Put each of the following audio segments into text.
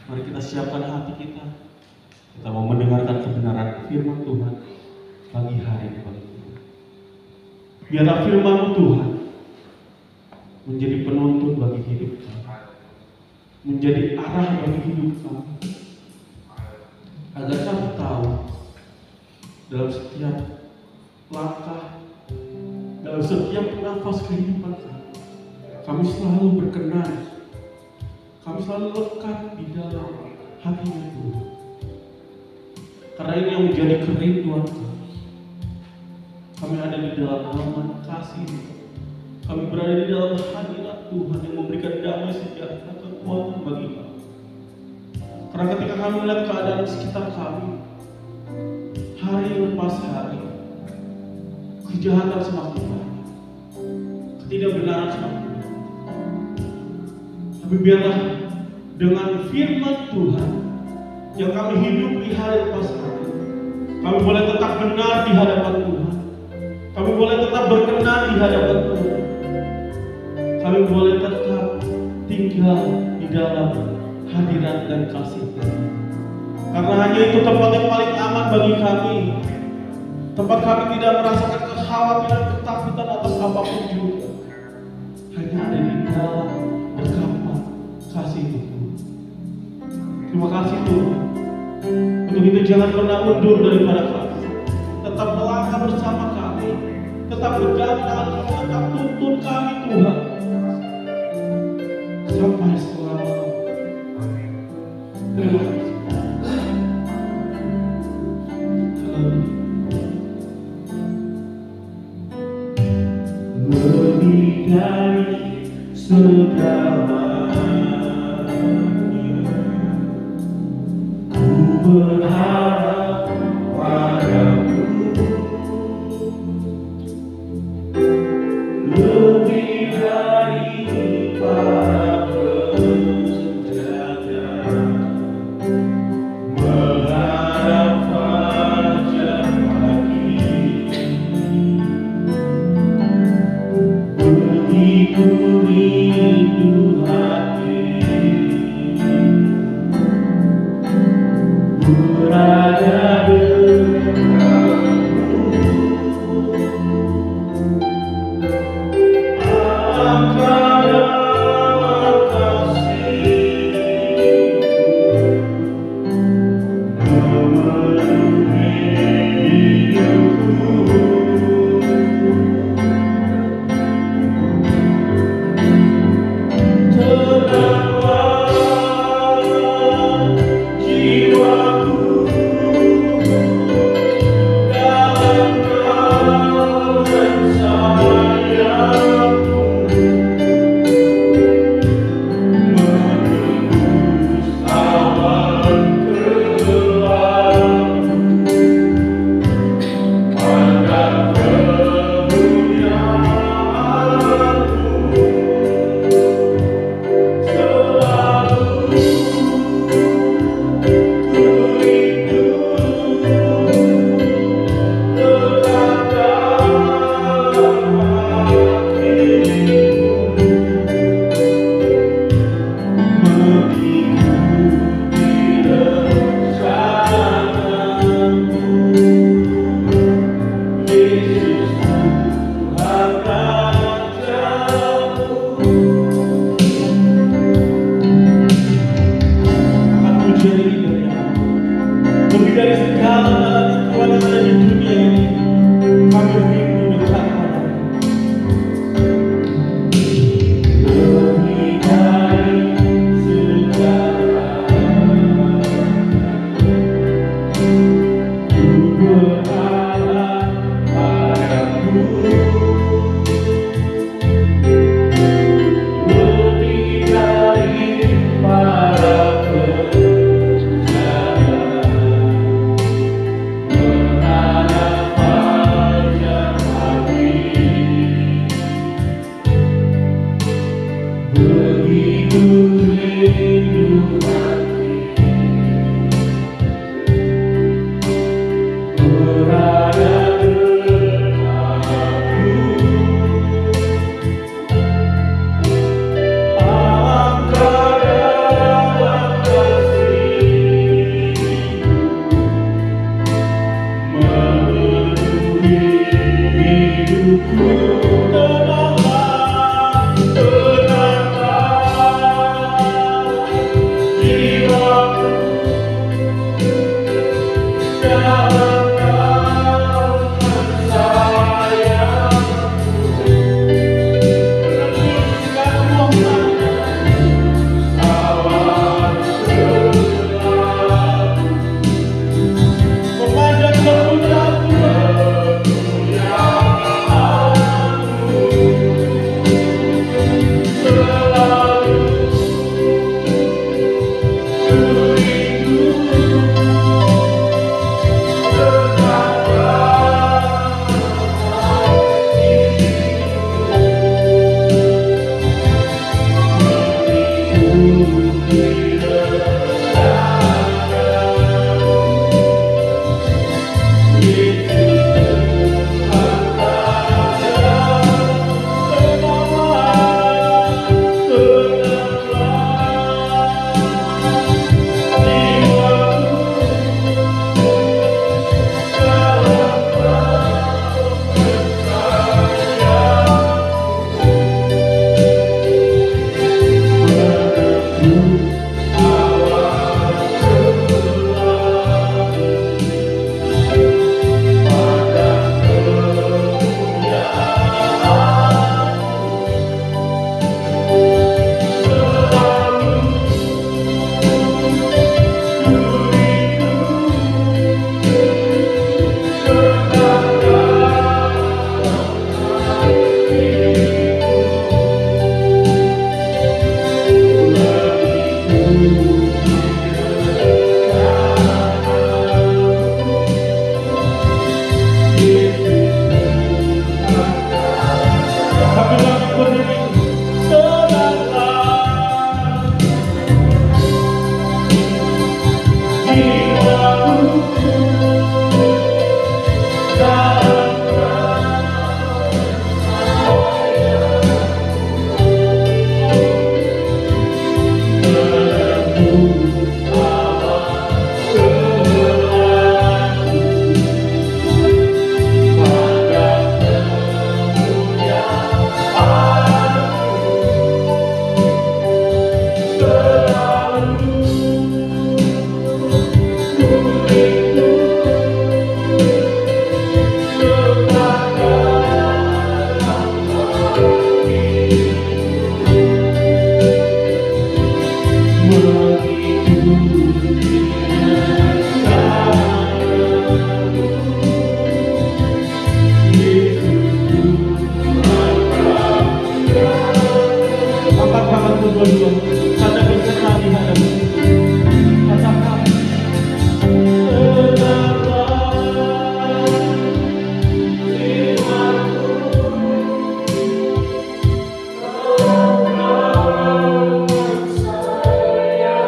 Mari kita siapkan hati kita. Kita mau mendengarkan kebenaran firman Tuhan pagi hari ini. Biarlah firman Tuhan menjadi penuntun bagi hidup kami, menjadi arah bagi hidup kami, agar kami tahu dalam setiap langkah, dalam setiap nafas kehidupan kami selalu berkenan, kami selalu lekat di dalam hatinya Tuhan. Karena ini yang menjadi kerinduan kami. Kami ada di dalam naungan kasih, kami berada di dalam hadirat Tuhan yang memberikan damai sejahtera kekuatan bagi kami. Karena ketika kami melihat keadaan sekitar kami, hari lepas hari, kejahatan semakin banyak, ketidakbenaran semakin banyak. Tapi biarlah dengan firman Tuhan yang kami hidupi hari lepas hari, kami boleh tetap benar di hadapan Tuhan. Kami boleh tetap berkenan di hadapan Tuhan. Kami boleh tetap tinggal di dalam hadirat dan kasih Tuhan. Karena hanya itu tempat yang paling aman bagi kami. Tempat kami tidak merasakan kekhawatiran, ketakutan atas apapun juga. Hanya ada di dalam rekaman kasih Tuhan. Terima kasih Tuhan. Untuk itu jangan pernah mundur daripada kami. Tetap melangkah bersama kami. Tetap berjalan tangan kami, tetap tuntun kami Tuhan. Sampai selama. Terima kasih. Lebih dari segalanya, ku berharap padamu. Lebih dari para bersenjata, berharap fajar pagi. Begitu rindu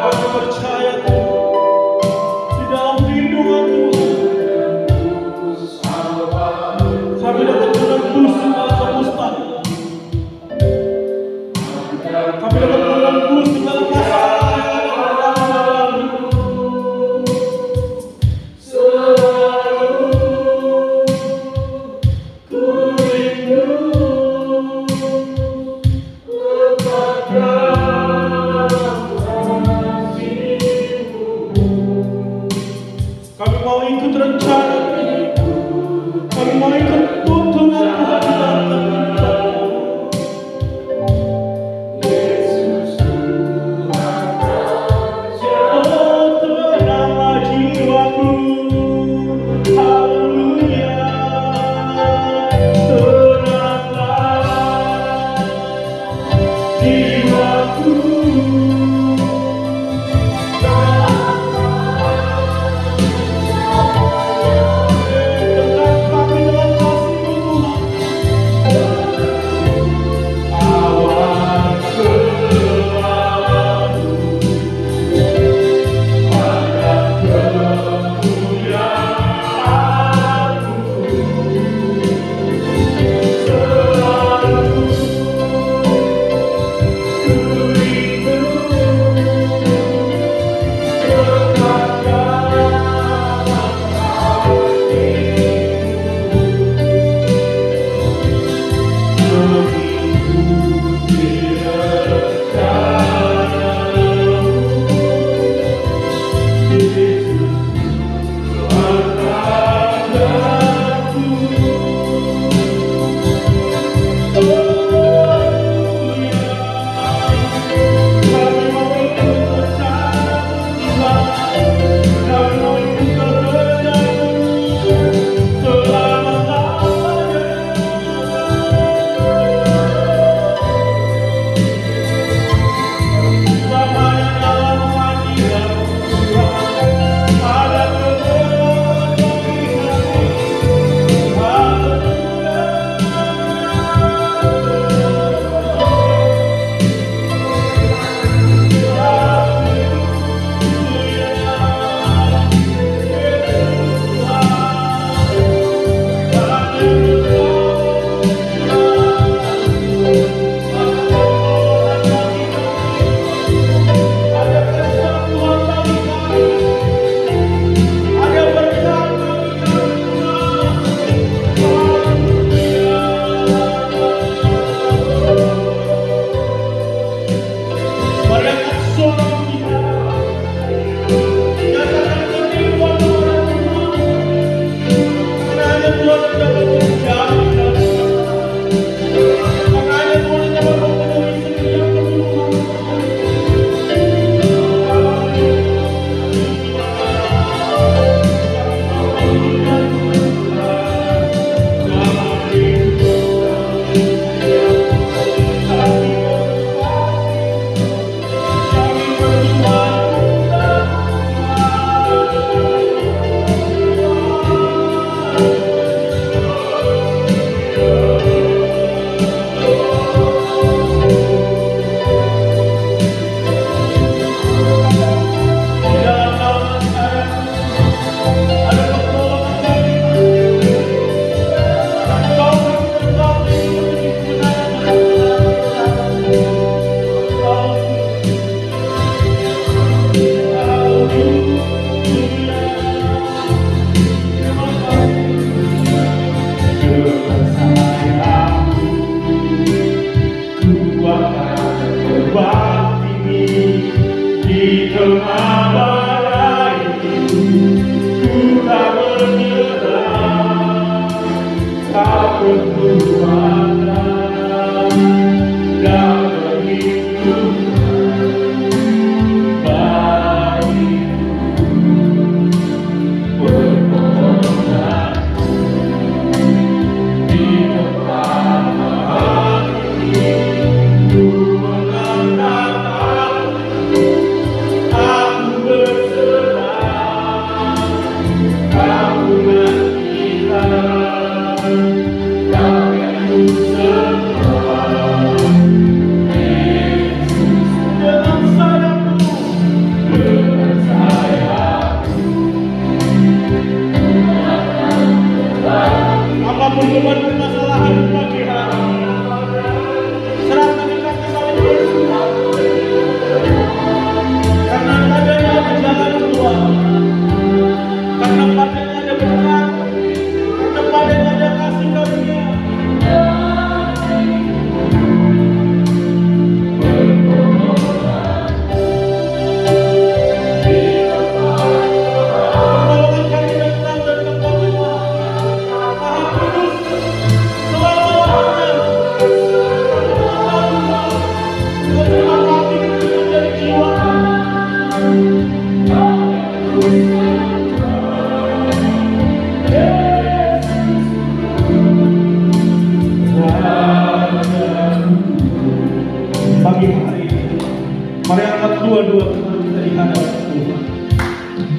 Aku percaya Tuhan.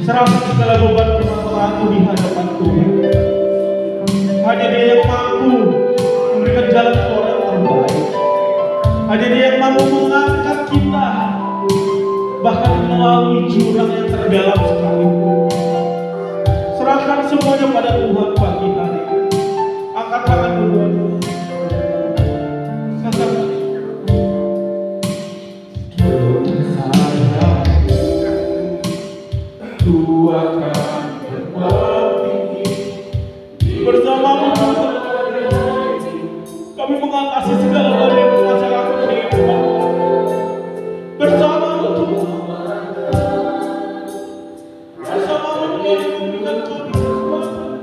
Serahkan segala beban permasalahanmu di hadapan Tuhan. Hanya Dia yang mampu memberikan jalan keluar yang terbaik. Hanya Dia yang mampu mengangkat kita bahkan melalui jurang yang terdalam sekalipun. Serahkan semuanya pada Tuhan pagi hari. Angkat tangan dua-duanya. Katakan, Ku akan bertinggi bersamamu Tuhan. Kami mengatasi segala badai permasalahan kehidupan bersamamu Tuhan. Bersamamu Tuhan yang memberikan kami kekuatan.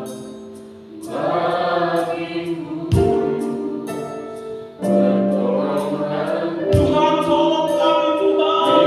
Tuhan tolong kami Tuhan.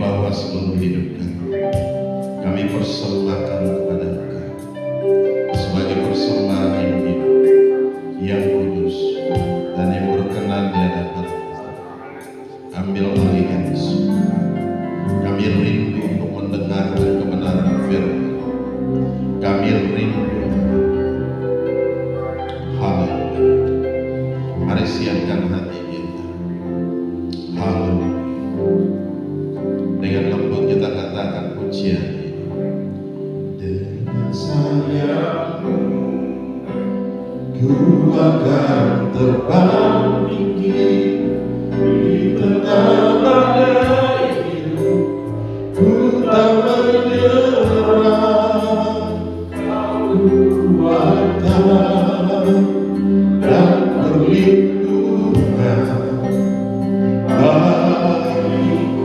bawa seluruh hidup kami persembahkan kepada Engkau sebagai persembahan yang hidup, yang kudus, dan yang berkenan di hadapan Engkau. Ambil alih Yesus. Kami rindu untuk mendengarkan kebenaran firman. Kami rindu. Haleluya. Mari siapkan hati kita. Haleluya. Dengan lembut kita katakan pujian ini. Dengan sayapmu ku akan terbang tinggi di tengah badai hidup. Ku tak menyerah, Kau kuatkan dan perlindungan bagiku.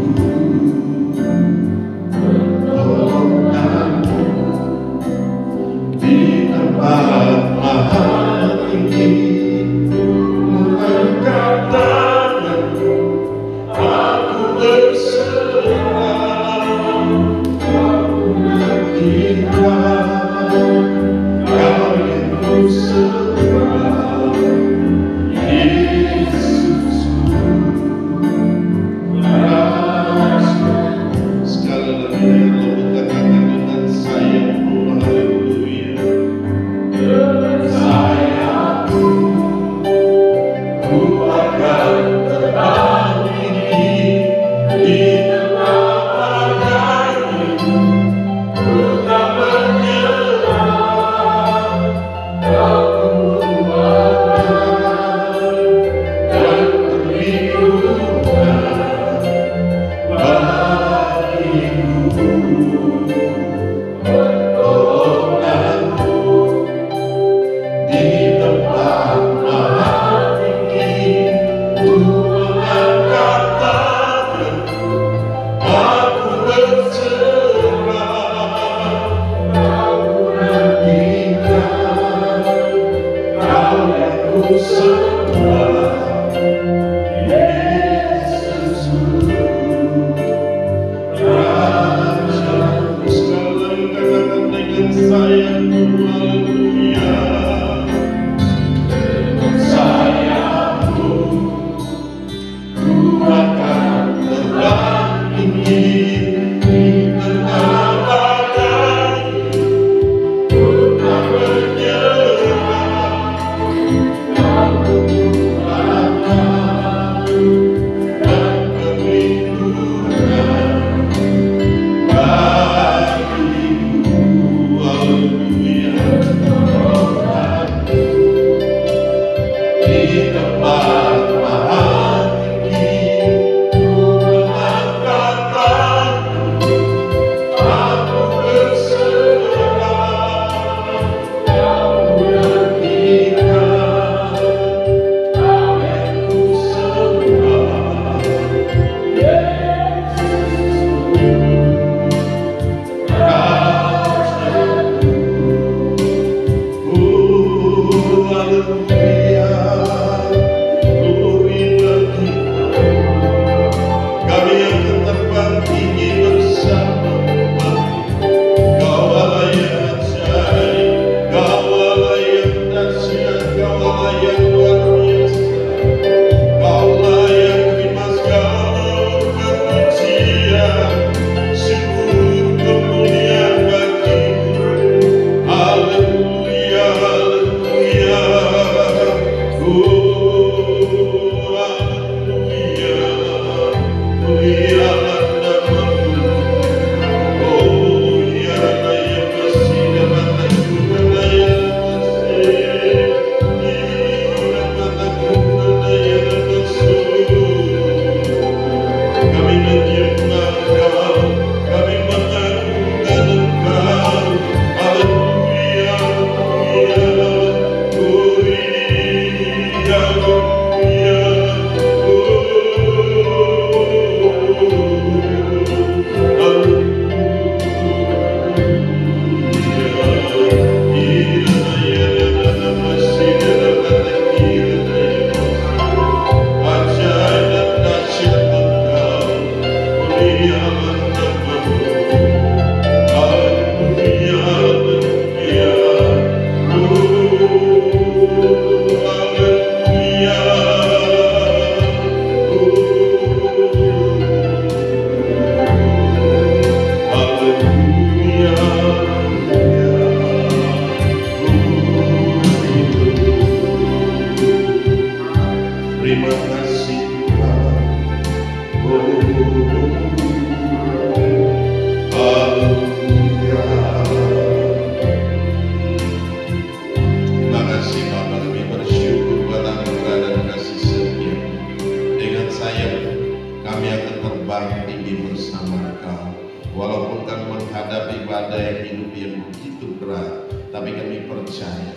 terbang tinggi bersama Engkau. Walaupun kami menghadapi badai hidup yang begitu berat, tapi kami percaya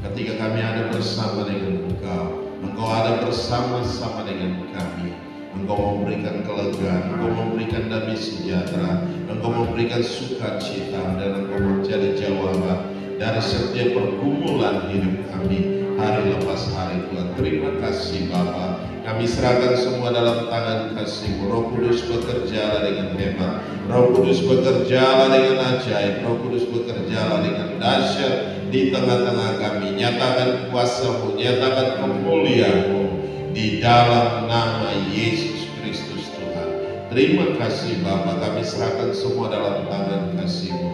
ketika kami ada bersama dengan Engkau, Engkau ada bersama-sama dengan kami. Engkau memberikan kelegaan, Engkau memberikan damai sejahtera, Engkau memberikan sukacita, dan Engkau menjadi jawaban dari setiap pergumulan hidup kami hari lepas hari. Tuhan, terima kasih Bapa. Kami serahkan semua dalam tangan kasih-Mu. Roh Kudus bekerjalah dengan hebat, Roh Kudus bekerjalah dengan ajaib, Roh Kudus bekerjalah dengan dahsyat di tengah-tengah kami. Nyatakan kuasa-Mu, nyatakan kemuliaan-Mu di dalam nama Yesus Kristus Tuhan. Terima kasih Bapa, kami serahkan semua dalam tangan kasih-Mu,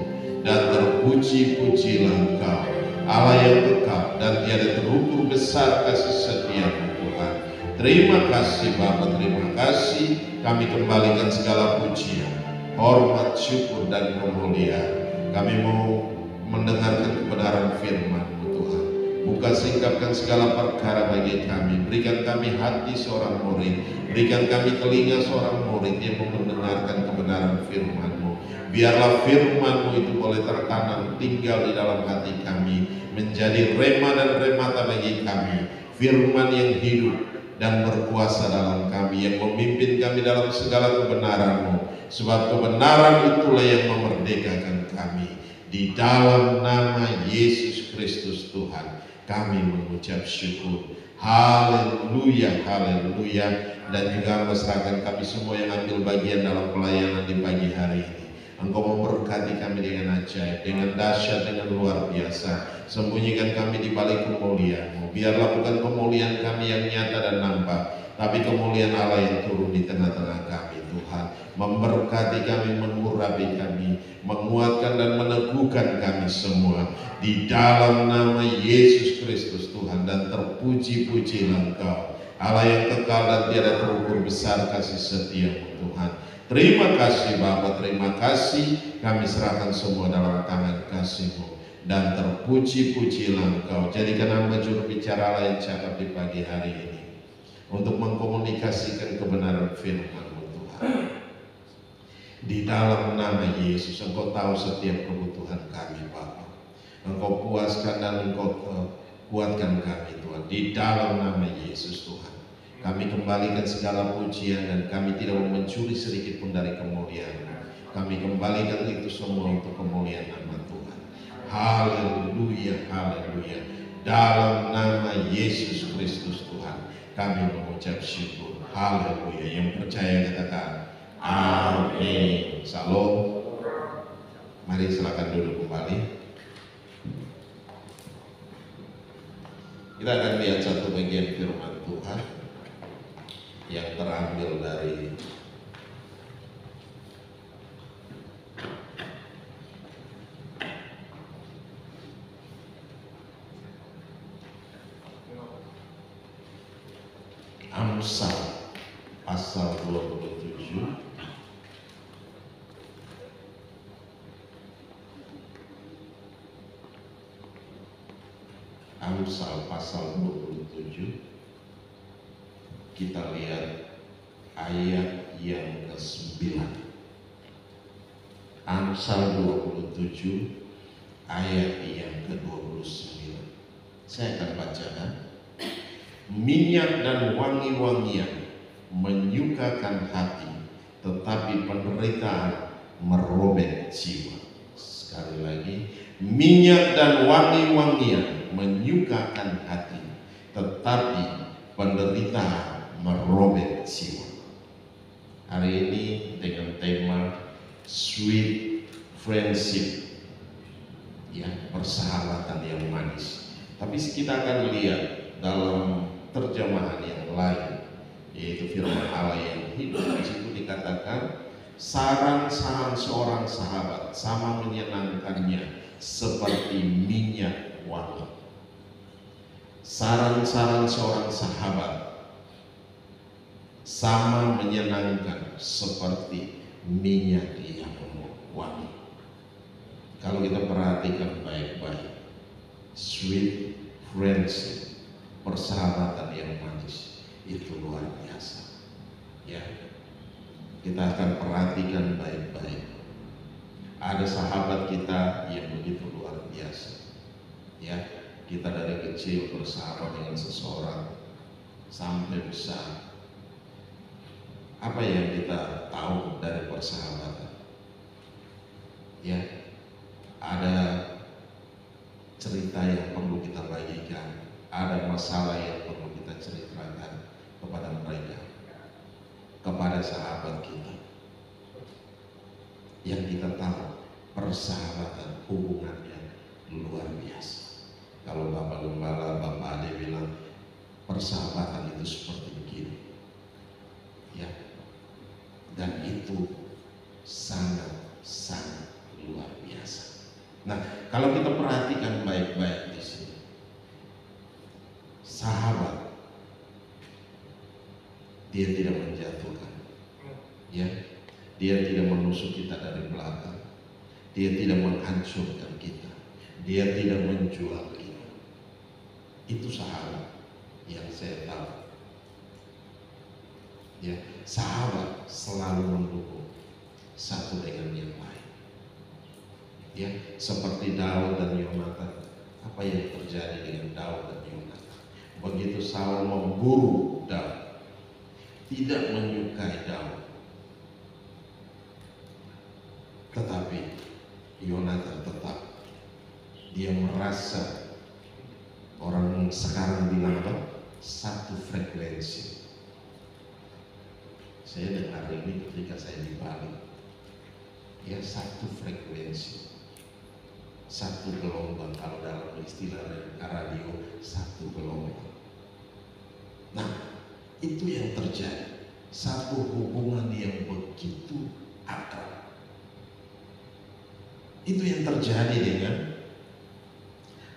dan terpuji-pujilah Engkau, Allah yang kekal dan tiada terukur besar kasih setia-Mu Tuhan. Terima kasih Bapa, terima kasih. Kami kembalikan segala pujian, hormat, syukur, dan kemuliaan. Kami mau mendengarkan kebenaran firman-Mu Tuhan. Buka singkapkan segala perkara bagi kami. Berikan kami hati seorang murid, berikan kami telinga seorang murid yang mau mendengarkan kebenaran firman-Mu. Biarlah firman-Mu itu boleh tertanam tinggal di dalam hati kami, menjadi rema dan remata bagi kami. Firman yang hidup dan berkuasa dalam kami, yang memimpin kami dalam segala kebenaran-Mu. Sebab kebenaran itulah yang memerdekakan kami. Di dalam nama Yesus Kristus Tuhan, kami mengucap syukur. Haleluya, haleluya. Dan juga mesrakan kami semua yang ambil bagian dalam pelayanan di pagi hari ini. Engkau memberkati kami dengan ajaib, dengan dahsyat, dengan luar biasa. Sembunyikan kami di balik kemuliaan-Mu. Biarlah bukan kemuliaan kami yang nyata dan nampak, tapi kemuliaan Allah yang turun di tengah-tengah kami Tuhan. Memberkati kami, mengurapi kami, menguatkan dan meneguhkan kami semua. Di dalam nama Yesus Kristus Tuhan, dan terpuji-pujilah Engkau, Allah yang kekal dan tiada terukur besar kasih setia-Mu Tuhan. Terima kasih Bapa, terima kasih. Kami serahkan semua dalam tangan kasih-Mu, dan terpuji-pujilah Engkau. Jadikan hamba juru bicara yang cakap di pagi hari ini untuk mengkomunikasikan kebenaran firman-Mu Tuhan. Di dalam nama Yesus, Engkau tahu setiap kebutuhan kami Bapa. Engkau puaskan dan Engkau kuatkan kami Tuhan. Di dalam nama Yesus Tuhan, kami kembalikan segala pujian, dan kami tidak mau mencuri sedikit pun dari kemuliaan. Kami kembalikan itu semua untuk kemuliaan nama Tuhan. Haleluya, haleluya. Dalam nama Yesus Kristus Tuhan, kami mengucap syukur. Haleluya. Yang percaya katakan amin. Salam. Mari silakan duduk kembali. Kita akan lihat satu bagian firman Tuhan yang terambil dari Amsal pasal 27. Amsal pasal 27. Kita lihat ayat yang ke-9. Amsal 27 ayat yang ke-29. Saya akan bacakan. Minyak dan wangi-wangian menyukakan hati, tetapi penderitaan merobek jiwa. Sekali lagi, minyak dan wangi-wangian menyukakan hati, tetapi penderitaan merobek jiwa. Hari ini dengan tema sweet friendship, ya, persahabatan yang manis. Tapi kita akan lihat dalam terjemahan yang lain, yaitu firman Allah yang hidup. Di situ dikatakan saran-saran seorang sahabat sama menyenangkannya seperti minyak wangi. Saran-saran seorang sahabat sama menyenangkan seperti minyak yang wangi. Kalau kita perhatikan baik-baik, sweet friendship, persahabatan yang manis, itu luar biasa. Ya, kita akan perhatikan baik-baik. Ada sahabat kita yang begitu luar biasa. Ya, kita dari kecil bersahabat dengan seseorang sampai besar. Apa yang kita tahu dari persahabatan? Ya, ada cerita yang perlu kita bagikan, ada masalah yang perlu kita ceritakan kepada mereka, kepada sahabat kita. Yang kita tahu persahabatan hubungannya luar biasa. Kalau Bapak Gembala, Bapak Ade bilang persahabatan itu seperti begini, ya, dan itu sangat luar biasa. Nah, kalau kita perhatikan baik-baik di sini, sahabat dia tidak menjatuhkan, ya, dia tidak menusuk kita dari belakang, dia tidak menghancurkan kita, dia tidak menjual kita. Itu sahabat yang saya tahu. Ya, sahabat selalu mendukung satu dengan yang lain. Ya, seperti Daud dan Yonatan. Apa yang terjadi dengan Daud dan Yonatan? Begitu Saul memburu Daud, tidak menyukai Daud, tetapi Yonatan tetap, dia merasa, orang sekarang bilang apa? Satu frekuensi. Saya dengar ini ketika saya di Bali, ya, satu frekuensi, satu gelombang. Kalau dalam istilah radio, satu gelombang. Nah, itu yang terjadi, satu hubungan yang begitu akrab. Itu yang terjadi dengan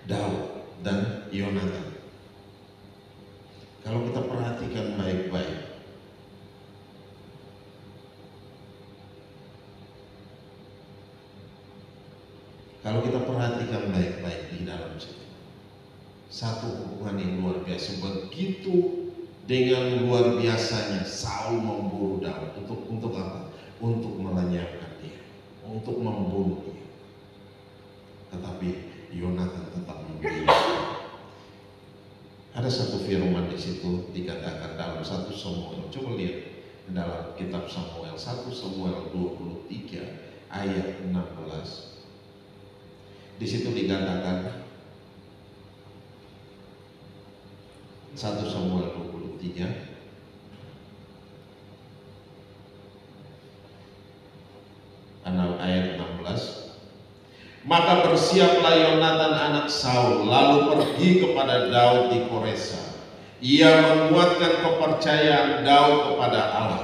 Daud dan Yonatan. Kalau kita perhatikan baik-baik, di dalam situ, satu hubungan yang luar biasa. Begitu dengan luar biasanya Saul memburu Daud untuk apa? Untuk melenyapkan dia, untuk membunuh dia. Tetapi Yonatan tetap membela. Ada satu firman di situ dikatakan dalam 1 Samuel. Coba lihat dalam kitab Samuel, 1 Samuel 23 ayat 16. Di situ dikatakan 1 Samuel 23 ayat 16. Maka bersiaplah Yonatan anak Saul lalu pergi kepada Daud di Koresa. Ia menguatkan kepercayaan Daud kepada Allah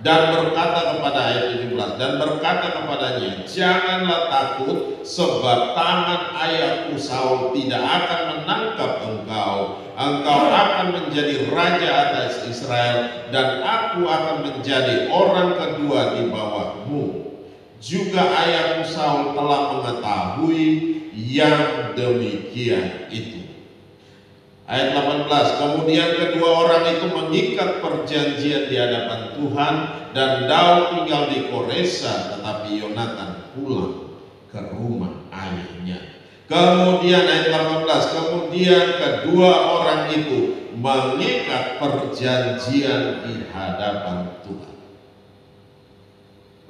dan berkata kepada ayat 17, dan berkata kepadanya, janganlah takut, sebab tangan ayahku Saul tidak akan menangkap engkau. Engkau akan menjadi raja atas Israel, dan aku akan menjadi orang kedua di bawahmu. Juga ayahku Saul telah mengetahui yang demikian itu. Ayat 18, kemudian kedua orang itu mengikat perjanjian di hadapan Tuhan, dan Daud tinggal di Koresa, tetapi Yonatan pulang ke rumah ayahnya. Kemudian ayat 18, kemudian kedua orang itu mengikat perjanjian di hadapan Tuhan.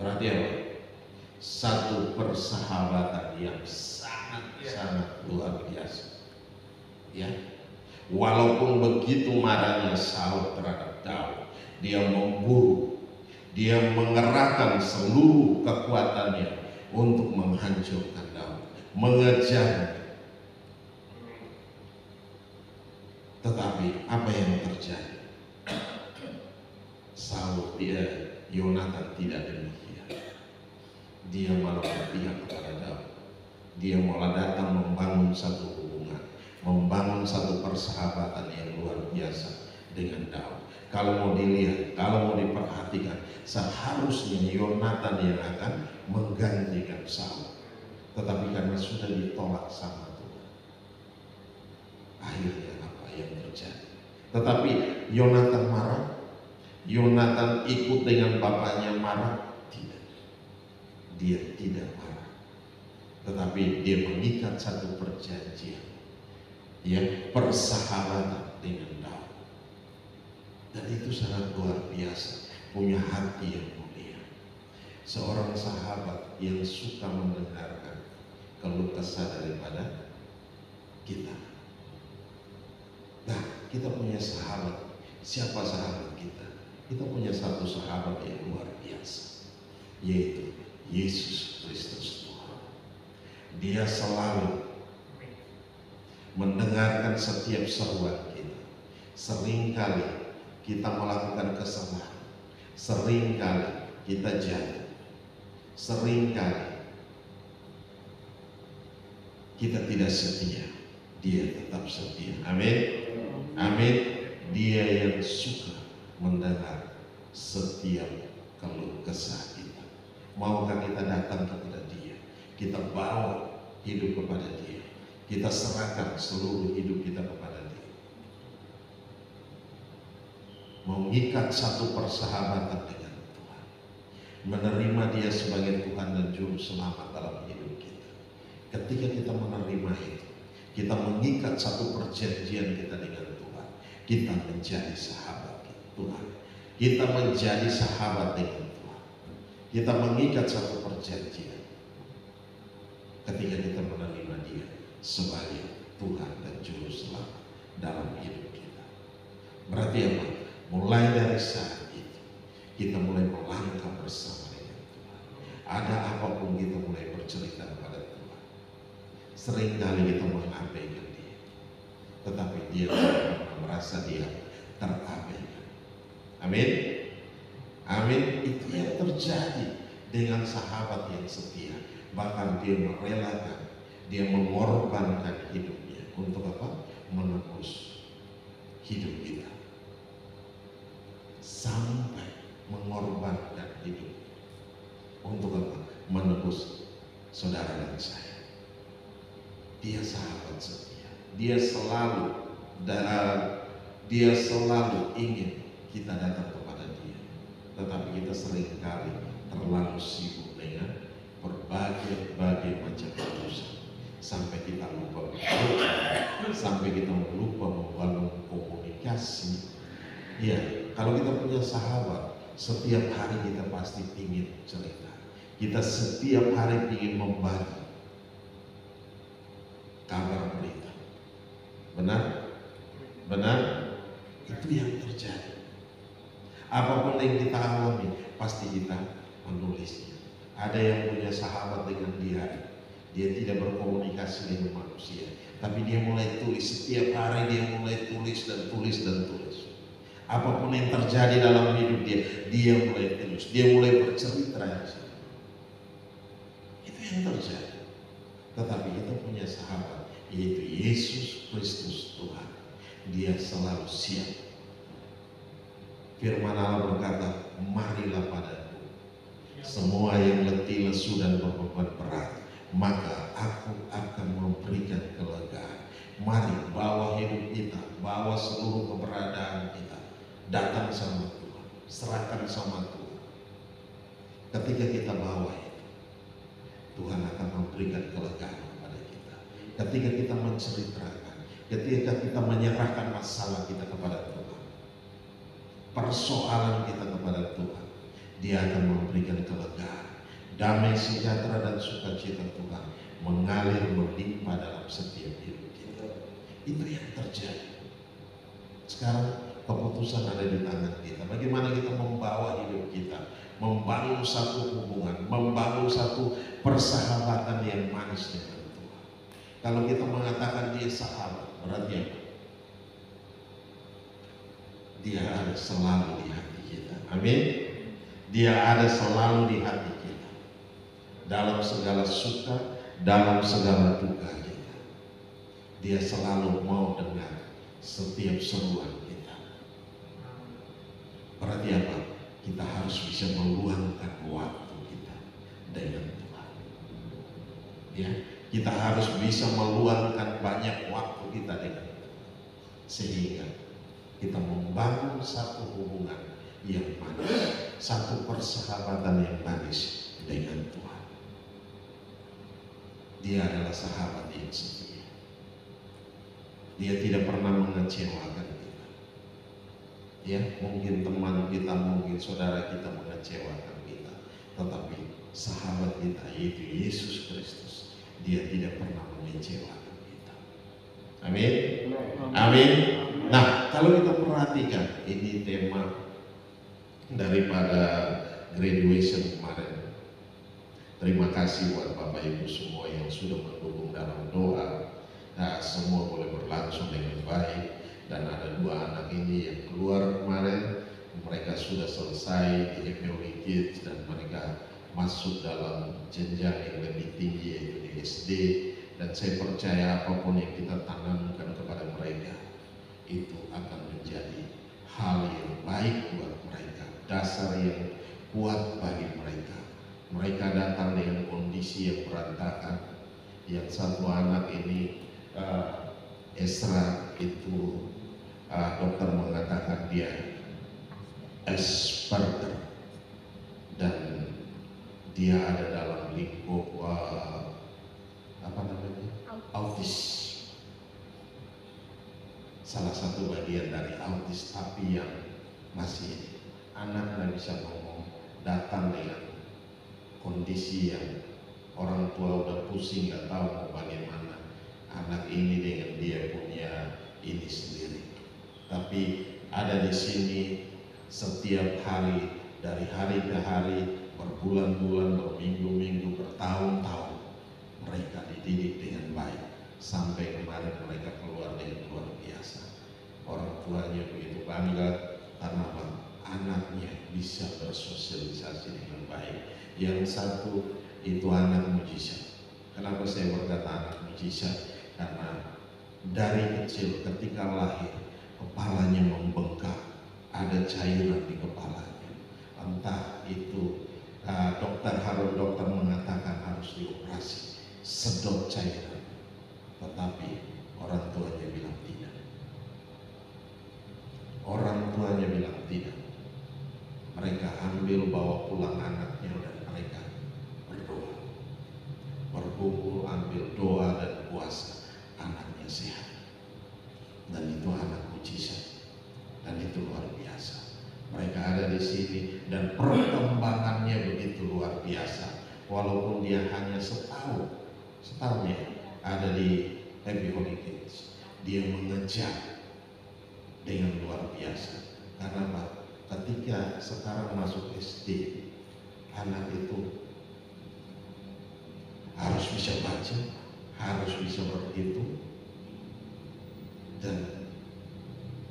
Berarti apa? Satu persahabatan yang sangat luar biasa. Ya. Walaupun begitu marahnya Saul terhadap Daud, dia memburu, dia mengerahkan seluruh kekuatannya untuk menghancurkan Daud, mengejar. Tetapi apa yang terjadi? Yonatan tidak demikian. Dia malah berpihak kepada Daud. Dia malah datang membangun satu hubungan, membangun satu persahabatan yang luar biasa dengan Daud. Kalau mau dilihat, kalau mau diperhatikan, seharusnya Yonatan yang akan menggantikan Saul. Tetapi karena sudah ditolak sama Tuhan, akhirnya apa yang terjadi? Tetapi Yonatan marah, Yonatan ikut dengan bapaknya marah? Tidak. Dia tidak marah. Tetapi dia mengikat satu perjanjian, ya, persahabatan dengan Daud. Dan itu sangat luar biasa, punya hati yang mulia. Seorang sahabat yang suka mendengarkan keluh kesah daripada kita. Nah, kita punya sahabat. Siapa sahabat kita? Kita punya satu sahabat yang luar biasa, yaitu Yesus Kristus Tuhan. Dia selalu mendengarkan setiap seruan kita. Seringkali kita melakukan kesalahan, seringkali kita jatuh, seringkali kita tidak setia. Dia tetap setia. Amin. Amin. Dia yang suka mendengar setiap keluh kesah kita. Maukah kita datang kepada Dia? Kita bawa hidup kepada Dia. Kita serahkan seluruh hidup kita kepada Dia. Mengikat satu persahabatan dengan Tuhan. Menerima Dia sebagai Tuhan dan Juru Selamat dalam hidup kita. Ketika kita menerima itu, kita mengikat satu perjanjian kita dengan Tuhan. Kita menjadi sahabat Tuhan. Kita menjadi sahabat dengan Tuhan. Kita mengikat satu perjanjian ketika kita menerima Dia sebagai Tuhan dan Juru Selamat dalam hidup kita. Berarti apa? Mulai dari saat itu kita mulai melangkah bersama dengan Tuhan. Ada apapun kita mulai bercerita kepada Tuhan. Seringkali kita mengabaikan Dia, tetapi Dia tidak pernah merasa Dia terabaikan. Amin. Amin. Itu yang terjadi dengan sahabat yang setia. Bahkan dia merelakan, dia mengorbankan hidupnya untuk apa? Menebus hidup kita. Sampai mengorbankan hidup untuk apa? Menebus saudara dan saya. Dia sahabat setia. Dia selalu ingin kita datang kepada Dia. Tetapi kita seringkali terlalu sibuk dengan berbagai macam urusan, sampai kita lupa berdoa, sampai kita lupa membangun komunikasi. Ya, kalau kita punya sahabat, setiap hari kita pasti ingin cerita. Kita setiap hari ingin membagi kabar berita. Benar? Benar? Itu yang terjadi. Apapun yang kita alami, pasti kita menulisnya. Ada yang punya sahabat dengan diari. Dia tidak berkomunikasi dengan manusia, tapi dia mulai tulis. Setiap hari dia mulai tulis dan tulis dan tulis. Apapun yang terjadi dalam hidup dia mulai tulis. Dia mulai bercerita. Itu yang terjadi. Tetapi kita punya sahabat, yaitu Yesus Kristus Tuhan. Dia selalu siap. Firman Allah berkata, marilah padaku semua yang letih, lesu dan berbeban berat, maka aku akan memberikan kelegaan. Mari bawa hidup kita, bawa seluruh keberadaan kita, datang sama Tuhan, serahkan sama Tuhan. Ketika kita bawa itu, Tuhan akan memberikan kelegaan kepada kita. Ketika kita menceritakan, ketika kita menyerahkan masalah kita kepada Tuhan, persoalan kita kepada Tuhan, Dia akan memberikan kelegaan. Damai sejahtera dan sukacita Tuhan mengalir melimpah dalam setiap hidup kita. Itu yang terjadi. Sekarang keputusan ada di tangan kita. Bagaimana kita membawa hidup kita, membangun satu hubungan, membangun satu persahabatan yang manis dengan Tuhan. Kalau kita mengatakan dia sahabat, berarti apa? Dia ada selalu di hati kita. Amin. Dia ada selalu di hati kita. Dalam segala suka, dalam segala duka kita. Dia selalu mau dengar setiap seruan kita. Berarti apa? Kita harus bisa meluangkan waktu kita dengan Tuhan. Ya, kita harus bisa meluangkan banyak waktu kita dengan Tuhan. Sehingga kita membangun satu hubungan yang manis, satu persahabatan yang manis dengan Tuhan. Dia adalah sahabat yang setia. Dia tidak pernah mengecewakan kita. Ya, mungkin teman kita, mungkin saudara kita mengecewakan kita, tetapi sahabat kita yaitu Yesus Kristus, dia tidak pernah mengecewakan kita. Amin. Amin. Nah, kalau kita perhatikan, ini tema daripada graduation kemarin. Terima kasih buat Bapak Ibu semua yang sudah mendukung dalam doa. Nah, semua boleh berlangsung dengan baik. Dan ada 2 anak ini yang keluar kemarin, mereka sudah selesai di FEOI Kids dan mereka masuk dalam jenjang yang lebih tinggi yaitu di SD. Dan saya percaya apapun yang kita tanamkan kepada mereka itu akan menjadi hal yang baik buat mereka, dasar yang kuat bagi mereka. Mereka datang dengan kondisi yang berantakan. Yang satu anak ini Esra itu dokter mengatakan dia Asperger dan dia ada dalam lingkup autis, salah satu bagian dari autis, tapi yang masih anak nggak bisa ngomong, datang dengan kondisi yang orang tua udah pusing nggak tahu mau bagaimana. Anak ini dengan dia punya ini sendiri, tapi ada di sini setiap hari, dari hari ke hari, berbulan-bulan, berminggu-minggu, bertahun-tahun mereka dididik dengan baik sampai kemarin mereka keluar dengan luar biasa. Orang tuanya begitu bangga karena anaknya bisa bersosialisasi dengan baik. Yang satu itu anak mujizat. Kenapa saya berkata anak mujizat? Karena dari kecil ketika lahir kepalanya membengkak, ada cairan di kepalanya. Entah itu dokter mengatakan harus dioperasi, sedot cairan, tetapi orang tuanya bilang tidak. Orang tuanya bilang tidak. Mereka ambil bawa pulang anaknya dan mereka berdoa, berkumpul, ambil doa dan puasa, anaknya sehat. Dan itu anak mujizat, dan itu luar biasa. Mereka ada di sini dan perkembangannya begitu luar biasa. Walaupun dia hanya setahun ya, ada di FEOI Kids, dia mengejar dengan luar biasa. Karena apa? Ketika sekarang masuk SD, anak itu harus bisa baca, harus bisa berhitung, dan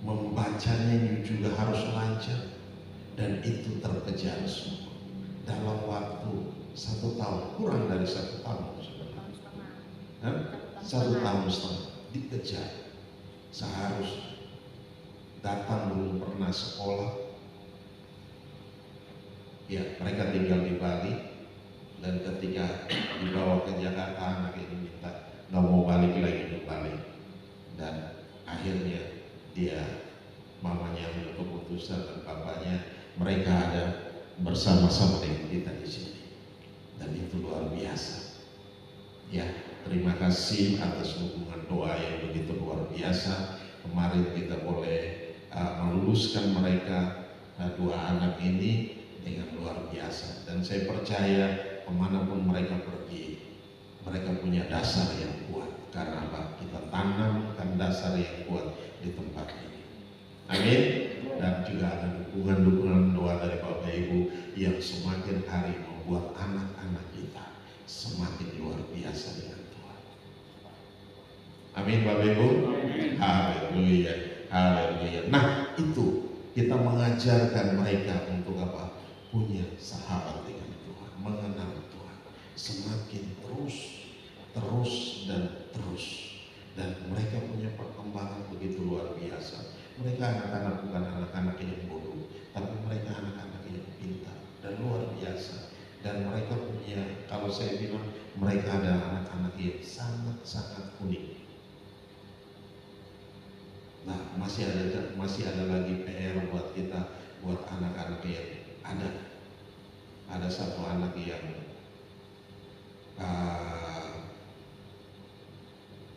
membacanya juga harus lancar, dan itu terkejar semua dalam waktu 1 tahun, kurang dari 1 tahun sebenarnya. 1 tahun setengah dikejar. Seharusnya datang belum pernah sekolah. Ya, mereka tinggal di Bali, dan ketika dibawa ke Jakarta anak ini minta nggak mau balik lagi ke Bali, dan akhirnya mamanya ambil keputusan dan papanya, mereka ada bersama-sama dengan kita di sini, dan itu luar biasa. Ya, terima kasih atas dukungan doa yang begitu luar biasa. Kemarin kita boleh meluluskan mereka 2 anak ini dengan luar biasa, dan saya percaya kemanapun mereka pergi, mereka punya dasar yang kuat. Karena apa? Kita tanamkan dasar yang kuat di tempat ini. Amin. Dan juga ada dukungan doa dari Bapak Ibu yang semakin hari membuat anak-anak kita semakin luar biasa dengan Tuhan. Amin Bapak Ibu. Haleluya, haleluya. Nah, itu kita mengajarkan mereka untuk apa? Punya sahabat dengan Tuhan, mengenal Tuhan, semakin terus dan mereka punya perkembangan begitu luar biasa. Mereka anak-anak bukan anak-anak yang bodoh, tapi mereka anak-anak yang pintar dan luar biasa. Dan mereka punya, kalau saya bilang, mereka adalah anak-anak yang sangat-sangat unik. Nah, masih ada lagi PR buat kita buat anak-anak yang ada satu anak yang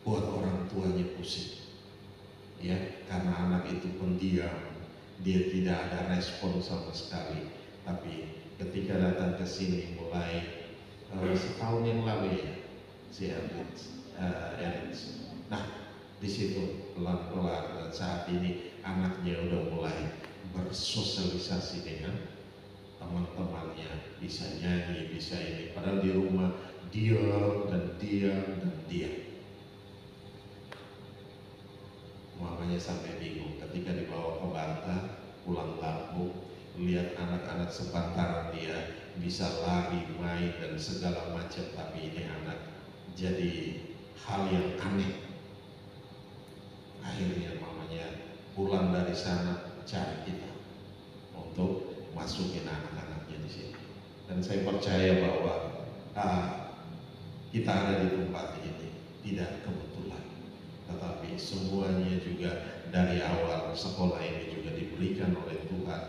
buat orang tuanya pusing, ya, karena anak itu pendiam, dia tidak ada respon sama sekali. Tapi ketika datang ke sini mulai setahun yang lalu ya, si Ernst. Nah, di situ pelan-pelan dan saat ini anaknya udah mulai bersosialisasi dengan teman-temannya, bisa nyanyi, bisa ini. Padahal di rumah diam dan diam dan diam. Mamanya sampai bingung ketika dibawa ke Bantar, pulang kampung, lihat anak-anak sepantaran dia bisa lari, main dan segala macam, tapi ini anak jadi hal yang aneh. Akhirnya mamanya pulang dari sana cari kita untuk masukin anak-anaknya di sini. Dan saya percaya bahwa kita ada di tempat ini tidak kebetulan, tetapi semuanya juga dari awal sekolah ini juga diberikan oleh Tuhan.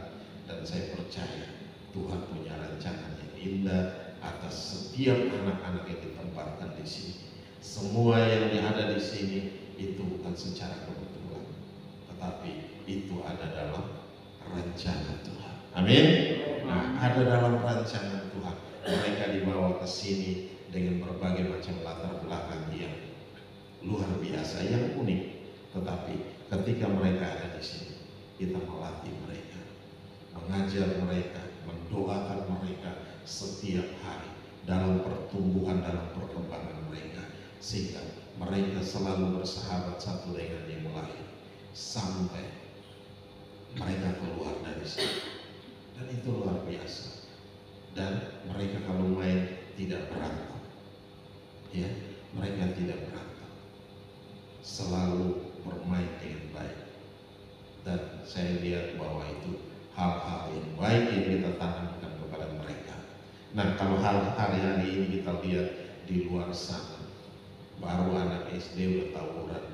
Dan saya percaya Tuhan punya rancangan yang indah atas setiap anak-anak yang ditempatkan di sini. Semua yang ada di sini itu bukan secara kebetulan, tetapi itu ada dalam rencana Tuhan. Amin. Nah, ada dalam rancangan Tuhan. Mereka dibawa ke sini dengan berbagai macam latar belakang yang luar biasa, yang unik. Tetapi ketika mereka ada di sini, kita melatih mereka, mengajar mereka, mendoakan mereka setiap hari dalam pertumbuhan, dalam perkembangan mereka, sehingga mereka selalu bersahabat satu dengan yang lain sampai mereka keluar dari sini. Dan itu luar biasa. Dan mereka kalau main tidak berantem, ya, mereka tidak berantem, selalu bermain dengan baik. Dan saya lihat bahwa itu hal-hal yang baik yang kita tanamkan kepada mereka. Nah, kalau hal hari-hari ini kita lihat di luar sana, baru anak SD udah tawuran,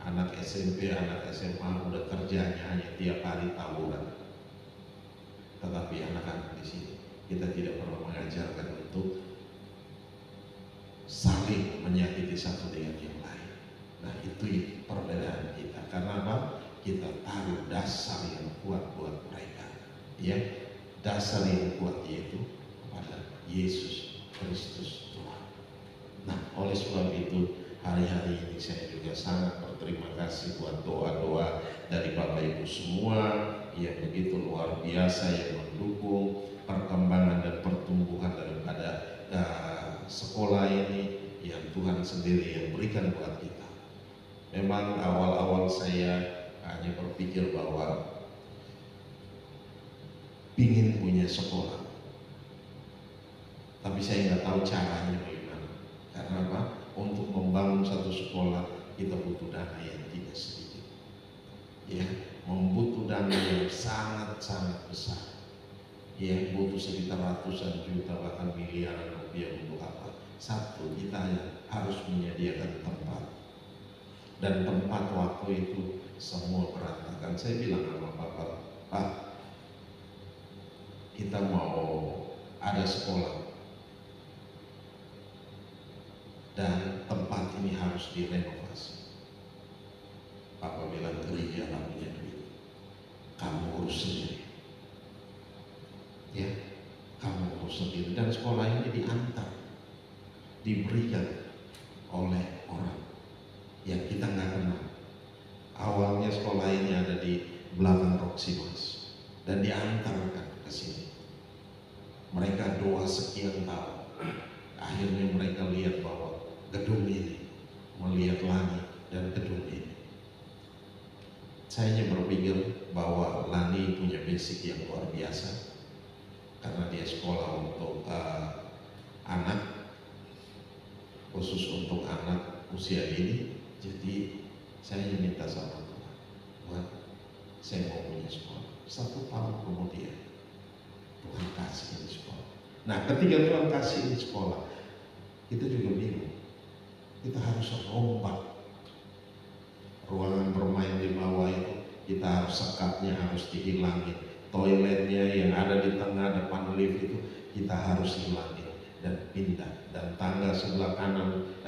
anak SMP, anak SMA udah kerjanya hanya tiap hari tawuran. Tetapi anak-anak di sini kita tidak pernah mengajarkan untuk saling menyakiti satu dengan yang lain. Nah, itu perbedaan kita. Karena apa? Kita taruh dasar yang kuat buat mereka, ya, dasar yang kuat yaitu kepada Yesus Kristus Tuhan. Nah, oleh sebab itu hari-hari ini saya juga sangat berterima kasih buat doa-doa dari Bapak Ibu semua yang begitu luar biasa, yang mendukung perkembangan dan pertumbuhan daripada sekolah ini yang Tuhan sendiri yang berikan buat kita. Memang awal-awal saya hanya berpikir bahwa ingin punya sekolah, tapi saya nggak tahu caranya bagaimana. Karena apa? Untuk membangun satu sekolah kita butuh dana yang tidak sedikit, ya, membutuh dana yang sangat-sangat besar, ya, butuh sekitar ratusan juta bahkan miliaran rupiah. Untuk apa? Satu, kita harus menyediakan tempat, dan tempat waktu itu semua berantakan. Saya bilang sama Bapak, Pak, kita mau ada sekolah dan tempat ini harus direnovasi. Papa bilang, gereja nggak punya duit, kamu urus sendiri, ya, kamu urus sendiri. Dan sekolah ini diantar, diberikan oleh orang yang kita nggak kenal. Awalnya sekolah ini ada di belakang Roxy Mas, dan diantarkan ke sini. Mereka doa sekian tahun, akhirnya mereka lihat bahwa gedung ini, melihat langit dan gedung ini. Saya hanya berpikir bahwa Lani punya basic yang luar biasa, karena dia sekolah untuk anak, khusus untuk anak usia ini. Jadi saya hanya minta sama Tuhan, saya mau punya sekolah. 1 tahun kemudian Tuhan kasih ini sekolah. Nah, ketika Tuhan kasih ini sekolah, kita juga bingung. Kita harus rombak ruangan bermain di bawah itu, kita harus sekatnya harus dihilangin, toiletnya yang ada di tengah depan lift itu kita harus hilangin dan pindah, dan tangga sebelah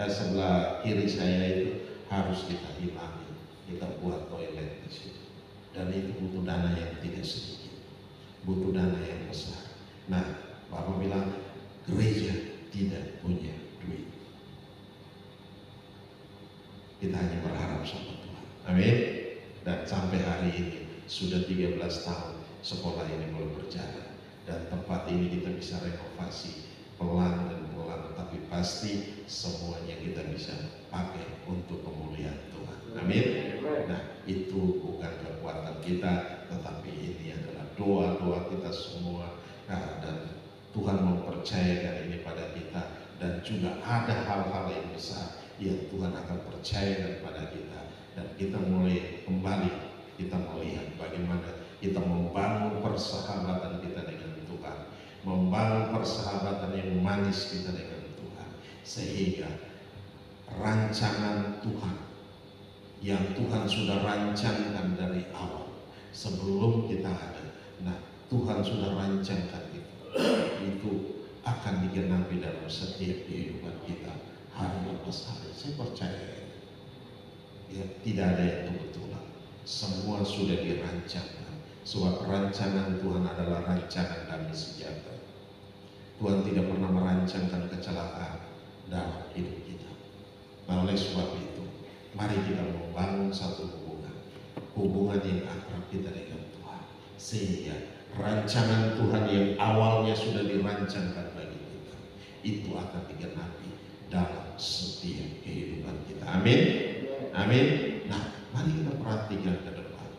sebelah kiri saya itu harus kita hilangin, kita buat toilet di situ, dan itu butuh dana yang tidak sedikit, butuh dana yang besar. Nah, Bapak bilang gereja tidak punya duit, kita hanya berharap sama Tuhan. Amin. Dan sampai hari ini sudah 13 tahun sekolah ini mulai berjalan, dan tempat ini kita bisa renovasi pelan dan pelan, tapi pasti semuanya kita bisa pakai untuk kemuliaan Tuhan. Amin. Nah, itu bukan kekuatan kita, tetapi ini adalah doa-doa kita semua. Nah, dan Tuhan mempercayakan ini pada kita, dan juga ada hal-hal yang besar yang Tuhan akan percayakan pada kita, dan kita mulai kembali, kita melihat bagaimana kita membangun persahabatan kita dengan Tuhan, membangun persahabatan yang manis kita dengan Tuhan, sehingga rancangan Tuhan yang Tuhan sudah rancangkan dari awal sebelum kita ada, nah Tuhan sudah rancangkan itu akan digenapi dalam setiap kehidupan kita hari lepas hari. Saya percaya ya, tidak ada yang kebetulan, semua sudah dirancangkan, sebab rancangan Tuhan adalah rancangan damai sejahtera. Tuhan tidak pernah merancangkan kecelakaan dalam hidup kita. Nah, oleh sebab itu, mari kita membangun satu hubungan yang akrab kita dengan Tuhan, sehingga rancangan Tuhan yang awalnya sudah dirancangkan bagi kita itu akan digenapi dalam setiap kehidupan kita. Amin. Amin. Nah, mari kita perhatikan ke depan.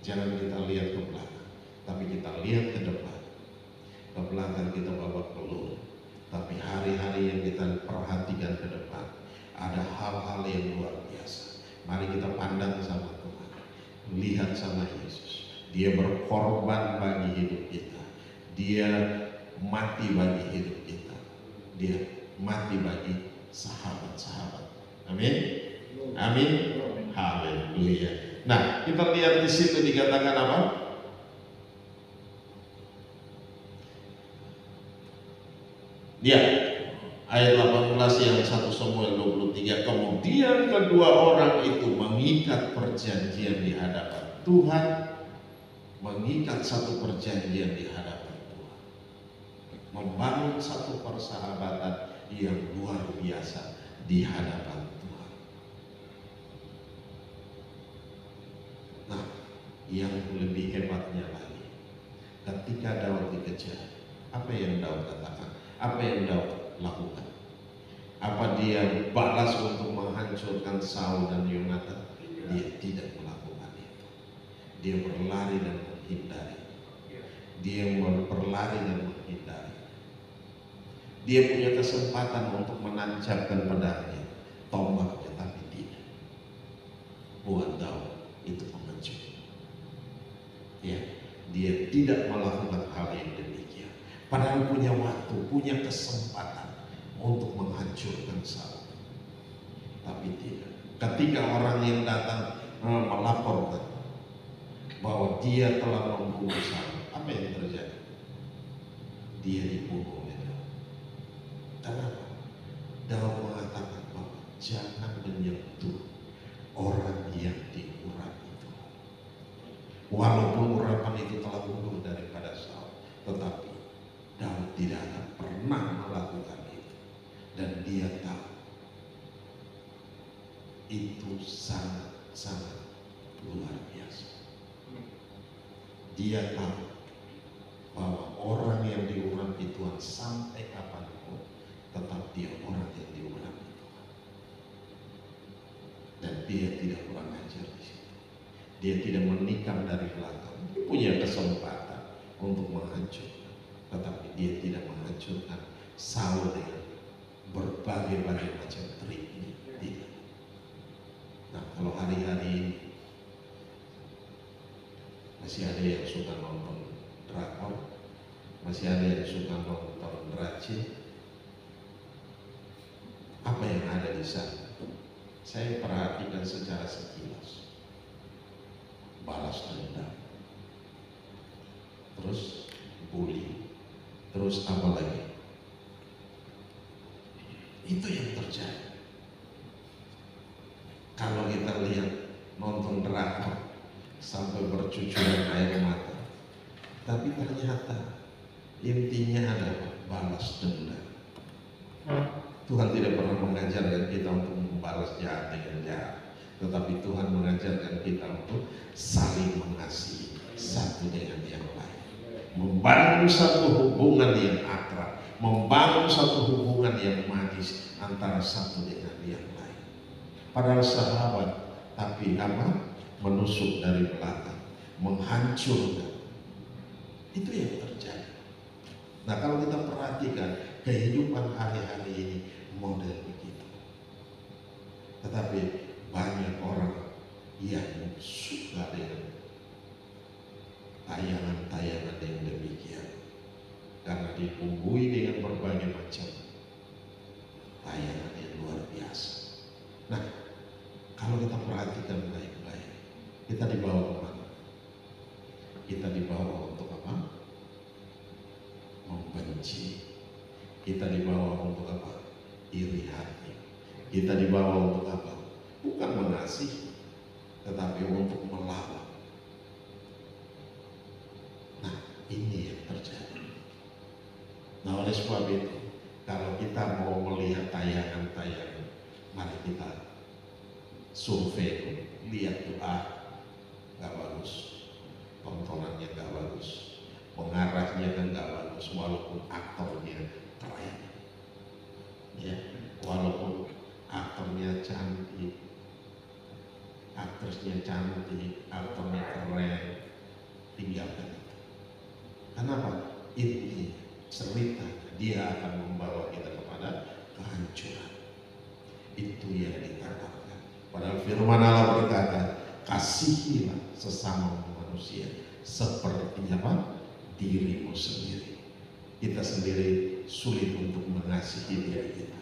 Jangan kita lihat ke belakang, tapi kita lihat ke depan. Ke belakang kita babak belur, tapi hari-hari yang kita perhatikan ke depan ada hal-hal yang luar biasa. Mari kita pandang sama Tuhan, lihat sama Yesus. Dia berkorban bagi hidup kita, dia mati bagi hidup kita, dia mati bagi sahabat-sahabat. Amin. Amin. Haleluya. Nah, kita lihat di situ dikatakan apa? Ya, ayat 18 yang 1 Samuel 23. Kemudian kedua orang itu mengikat perjanjian di hadapan Tuhan, mengikat satu perjanjian di hadapan Tuhan, membangun satu persahabatan yang luar biasa di hadapan Tuhan. Nah, yang lebih hebatnya lagi, ketika Daud dikejar, apa yang Daud katakan? Apa yang Daud lakukan? Apa dia balas untuk menghancurkan Saul dan Yonatan? Dia tidak melakukan itu. Dia berlari dan menghindari. Dia berlari dan menghindari. Dia punya kesempatan untuk menancapkan pedangnya, tombaknya, tapi tidak. Buat Daud itu pengecut. Ya, dia tidak melakukan hal yang demikian. Padahal punya waktu, punya kesempatan untuk menghancurkan Saul, tapi tidak. Ketika orang yang datang melaporkan bahwa dia telah membunuh Saul, apa yang terjadi? Dia dibunuh oleh Daud. Kenapa? Daud mengatakan bahwa jangan menyentuh orang yang diurapi itu. Walaupun urapan itu telah mundur daripada Saul, tetapi Daud tidak akan pernah melakukan itu, dan dia tahu itu sangat-sangat luar biasa. Dia tahu bahwa orang yang diurapi Tuhan sampai kapanpun tetap dia orang yang diurapi Tuhan, dan dia tidak kurang ajar di situ. Dia tidak menikam dari belakang. Dia punya kesempatan untuk menghancurkan, tetapi dia tidak menghancurkan Saul dengan berbagai macam triknya. Tidak. Nah, kalau hari-hari ini masih ada yang suka nonton drakor, masih ada yang suka nonton dracin, apa yang ada di sana? Saya perhatikan secara sekilas. Balas dendam, terus bully, terus apa lagi? Itu yang terjadi. Kalau kita lihat nonton drakor sampai bercucuran air mata, tapi ternyata intinya adalah balas dendam. Tuhan tidak pernah mengajarkan kita untuk membalas jahat dengan jahat, tetapi Tuhan mengajarkan kita untuk saling mengasihi satu dengan yang lain, membangun satu hubungan yang akrab, membangun satu hubungan yang manis antara satu dengan yang lain. Padahal sahabat, tapi apa? Menusuk dari belakang, menghancurkan. Itu yang terjadi. Nah, kalau kita perhatikan kehidupan hari-hari ini model begitu. Tetapi banyak orang yang suka dengan tayangan-tayangan yang demikian, karena dibumbui dengan berbagai macam tayangan yang luar biasa. Nah, kalau kita perhatikan baik-baik, kita dibawa kemana? Kita dibawa untuk apa? Membenci. Kita dibawa untuk apa? Iri hati. Kita dibawa untuk apa? Bukan mengasihi, tetapi untuk melawan. Nah, ini yang terjadi. Nah, oleh sebab itu, kalau kita mau melihat tayangan-tayangan, mari kita survei, lihat tuh, gak bagus, tontonannya gak bagus, pengarahnya kan gak bagus, walaupun aktornya keren, ya, walaupun aktornya cantik, aktrisnya cantik, aktornya keren, tinggalkan itu. Kenapa? Ini cerita dia akan membawa kita kepada kehancuran. Itu yang dikatakan. Padahal firman Allah berkata, kasihilah sesama manusia seperti apa? Dirimu sendiri. Kita sendiri sulit untuk mengasihi diri kita.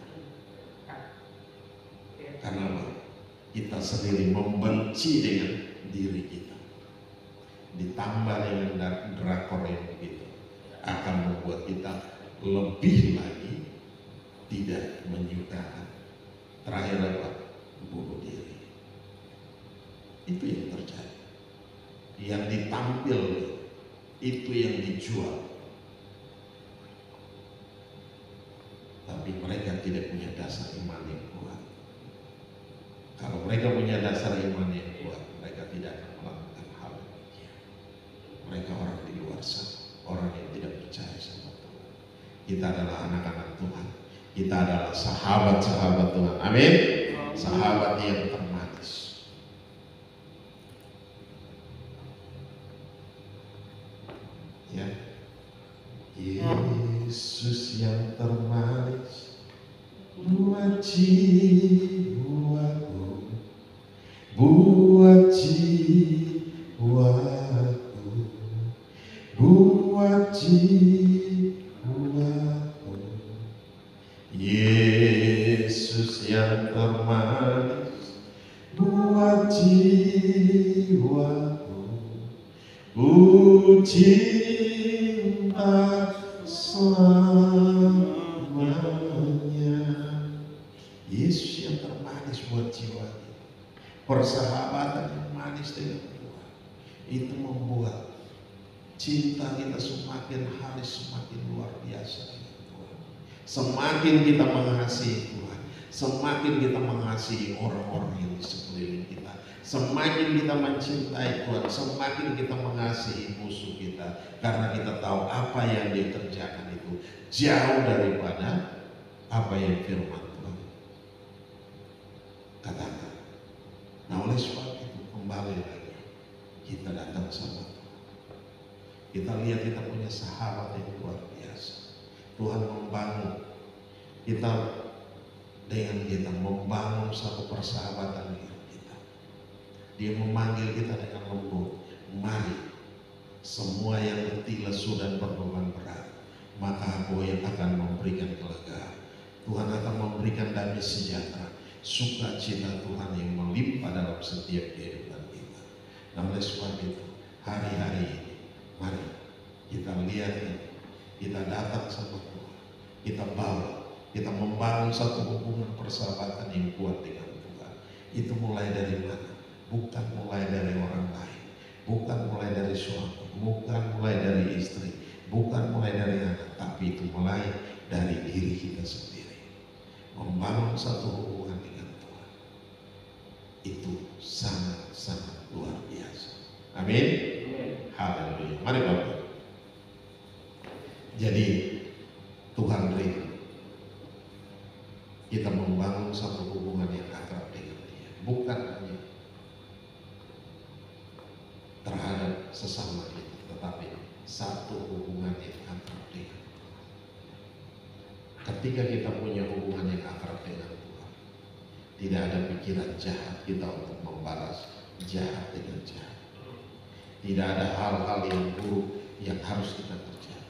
Karena apa? Kita sendiri membenci dengan diri kita. Ditambah dengan drakor yang begitu, akan membuat kita lebih lagi tidak menyukakan. Terakhir apa? Bunuh diri. Itu yang terjadi. Yang ditampil itu yang dijual. Tapi mereka tidak punya dasar iman yang kuat. Kalau mereka punya dasar iman yang kuat, mereka tidak akan melakukan hal demikian. Mereka orang di luar sana, orang yang tidak percaya sama Tuhan. Kita adalah anak-anak Tuhan. Kita adalah sahabat-sahabat Tuhan. Amin. Sahabat yang termanis. Ya, Yesus yang termanis buat jiwaku, buat jiwaku, buat jiwaku. Yesus yang termanis buat jiwaku, ku cinta selamanya. Yesus yang termanis buat jiwa kita. Persahabatan yang manis dengan Tuhan itu membuat cinta kita semakin hari semakin luar biasa dengan Tuhan. Semakin kita mengasihi Tuhan, semakin kita mengasihi orang-orang yang di sekeliling kita. Semakin kita mencintai Tuhan, semakin kita mengasihi musuh kita, karena kita tahu apa yang dia kerjakan itu jauh daripada apa yang firman Tuhan katakan. Nah, oleh sebab itu kembali lagi kita datang sama Tuhan. Kita lihat kita punya sahabat yang luar biasa. Tuhan membangun kita dengan kita membangun satu persahabatan dengan kita. Dia memanggil kita dengan lembut, mari semua yang letih lesu dan berbeban berat, maka aku yang akan memberikan kelegaan. Tuhan akan memberikan damai sejahtera, sukacita Tuhan yang melimpah dalam setiap kehidupan kita. Nah, oleh sebab itu hari-hari ini mari Kita lihat ini, kita datang sama Tuhan, kita bawa, kita membangun satu hubungan persahabatan yang kuat dengan Tuhan. Itu mulai dari mana? Bukan mulai dari orang lain, bukan mulai dari suami, bukan mulai dari istri, bukan mulai dari anak, tapi itu mulai dari diri kita sendiri. Membangun satu hubungan dengan Tuhan itu sangat-sangat luar biasa. Amin. Haleluya. Mari Bapak. Jadi Tuhan rindu kita membangun satu hubungan yang akrab dengan Dia, bukan hanya terhadap sesama kita, tetapi satu hubungan yang akrab dengan Tuhan. Ketika kita punya hubungan yang akrab dengan Tuhan, tidak ada pikiran jahat kita untuk membalas jahat dengan jahat. Tidak ada hal-hal yang buruk yang harus kita kerjakan.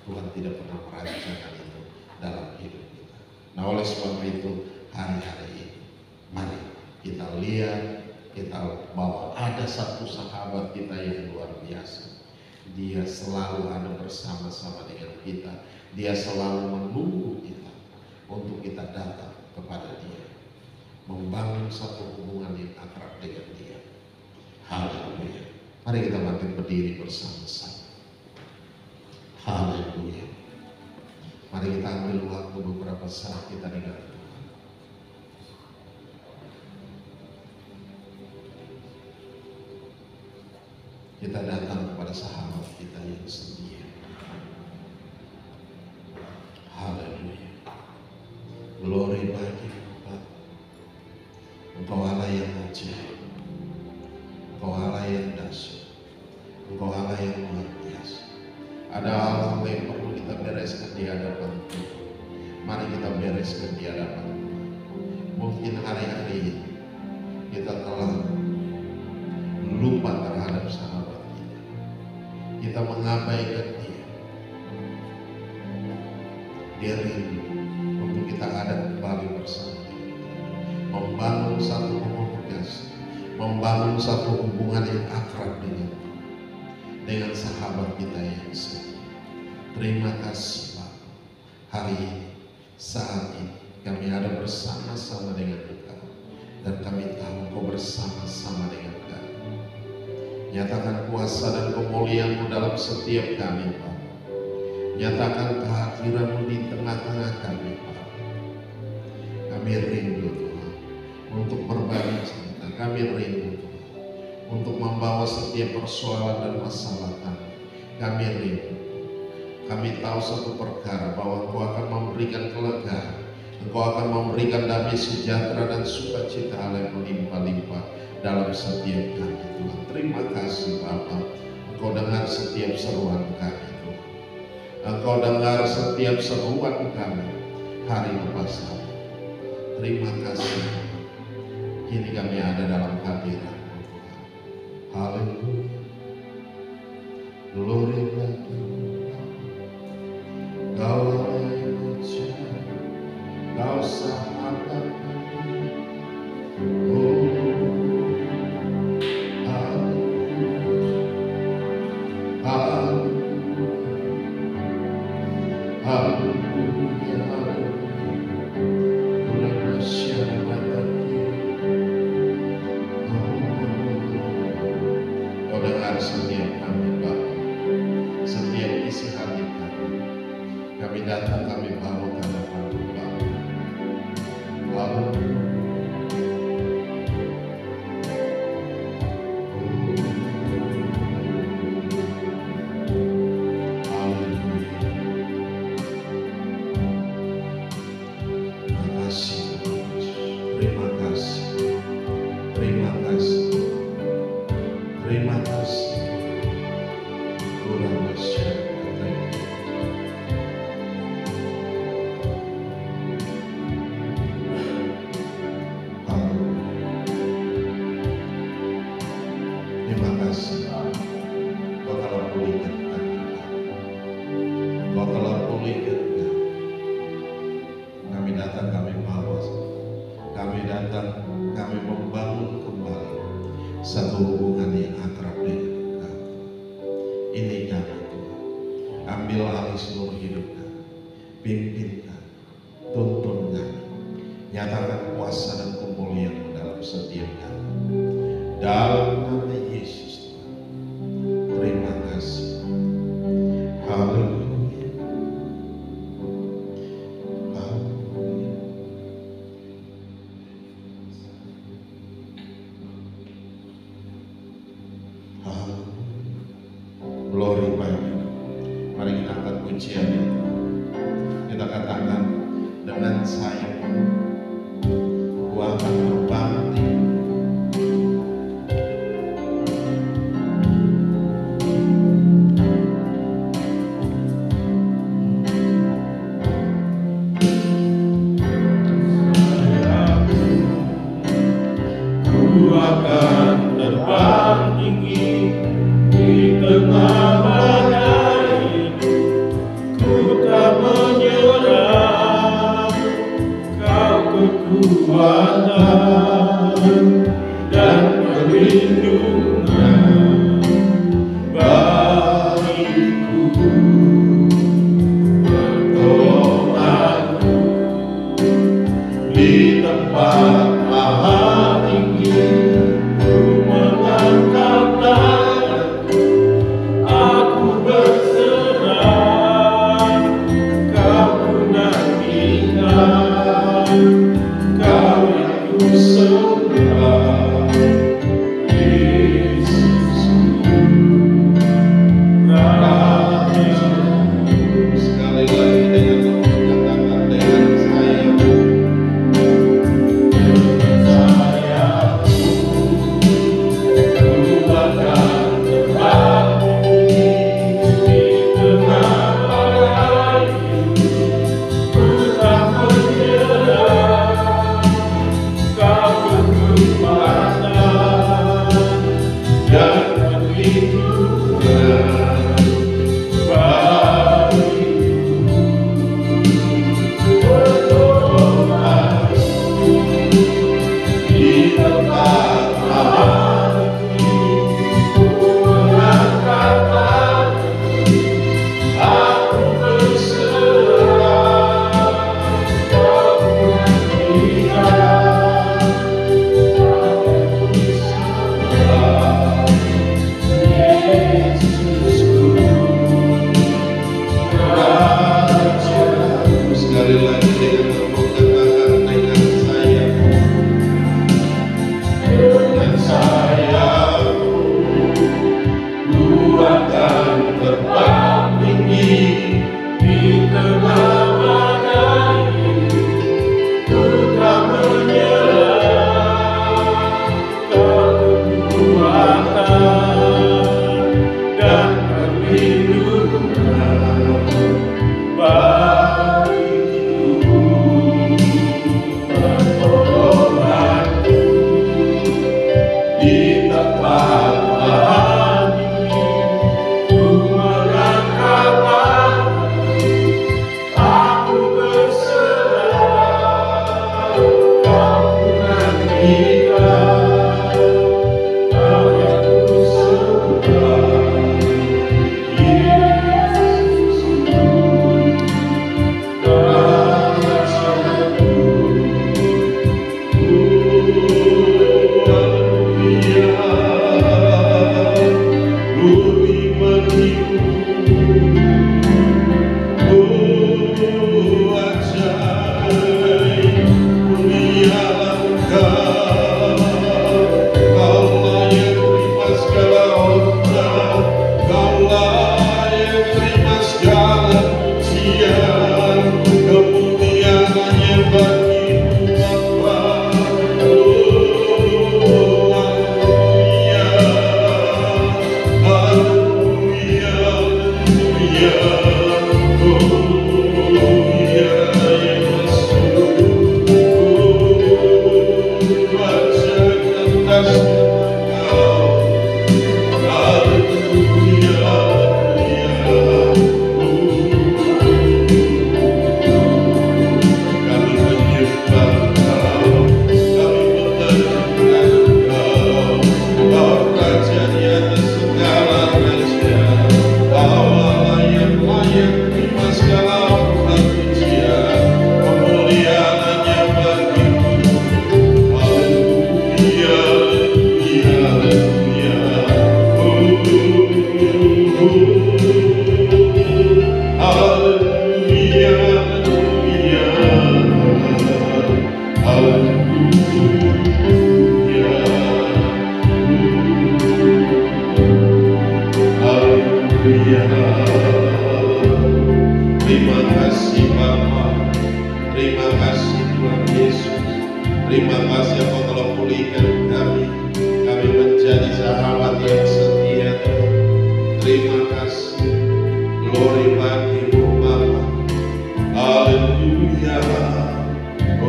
Tuhan tidak pernah merancangkan itu dalam hidup kita. Nah, oleh sebab itu hari-hari ini mari kita lihat, kita bahwa ada satu sahabat kita yang luar biasa. Dia selalu ada bersama-sama dengan kita. Dia selalu menunggu kita untuk kita datang kepada Dia, membangun satu hubungan yang akrab dengan Dia. Haleluya. Mari kita bangkit berdiri bersama-sama. Haleluya. Mari kita ambil waktu beberapa saat kita dengan Tuhan. Kita datang kepada sahabat kita yang setia. Haleluya. Glory bagi Bapa. Engkau Allah yang ajaib. Engkau Allah yang dahsyat. Engkau Allah yang luar biasa. Ada hal-hal yang perlu kita bereskan di hadapan Tuhan. Mari kita bereskan di hadapan Tuhan. Mungkin hari-hari ini kita telah lupa terhadap sahabat kita. Kita mengabaikan Dia. Dia rindu untuk kita ada kembali bersama Dia, membangun satu hubungan kasih, membangun satu hubungan yang akrab dengan sahabat kita yang setia. Terima kasih Pak. Hari ini, saat ini kami ada bersama-sama dengan Engkau, dan kami tahu Engkau bersama-sama dengan kami. Nyatakan kuasa dan kemuliaan-Mu dalam setiap kami Pak. Nyatakan kehadiran-Mu di tengah-tengah kami Pak. Kami rindu Tuhan untuk berbagi cerita. Kami rindu Tuhan untuk membawa setiap persoalan dan masalah kami. Kami rindu. Kami tahu satu perkara, bahwa Engkau akan memberikan kelegaan, Engkau akan memberikan damai sejahtera dan sukacita yang melimpah-limpah dalam setiap kami Tuhan. Terima kasih Bapa. Engkau dengar setiap seruan kami Tuhan. Engkau dengar setiap seruan kami hari lepas hari. Terima kasih Tuhan. Kini kami ada dalam hadirat Tuhan. Haleluya. Glory bagi Kau yang ajaib, Kau sahabat kami. Oh, haleluya, haleluya, haleluya, haleluya. Kau dengar setiap kami Bapa, setiap isi hati kami. Kami datang, kami bawa ke hadapan Tuhan. Haleluya. Terima kasih. Terima kasih. Terima kasih. Kurang bersyukur. Terima kasih. Kau telah pulihkan kami. Kau telah pulihkan kami. Kami datang, kami bawa. Kami datang, kami membangun kembali satu hubungan yang akrab dengan Engkau. Ini kami Tuhan. Ambil alih seluruh hidup kami. Pimpin kami, tuntun kami. Nyatakan kuasa dan kemuliaan-Mu dalam setiap kami. Dalam nama Yesus Tuhan. Terima kasih. Haleluya. Haleluya. Haleluya. Glory bagi. Mari kita angkat pujiannya. Kita katakan dengan sayap-Mu, Ku akan terbang tinggi. Ku akan terbang tinggi di tengah badai. Ku tak menyerah, Kau kekuatan dan perlindungan bagiku. Tolong aku di tempat maha tinggi. Ku mengangkat tanganku, aku berserah. Kau ku nantikan, Kau yang ku sembah. Yesusku, Raja. Sekali lagi dengan katakan dengan sayap-Mu. Dengan sayap-Mu, Ku akan terbang tinggi di tengah badai. Ku tak menyerah, Kau kekuatan dan perlindungan bagiku. Tolong aku di tempat maha tinggi. Ku mengangkat tanganku, aku berserah. Kau ku nantikan, Kau yang ku sembah. Yesusku, Rajaku. Sekali lagi dengan tepuk tangan dengan sayap-Mu. Dengan sayap-Mu, Ku akan terbang tinggi di tengah badai. Ku tak menyerah, Kau kekuatan dan perlindungan bagiku.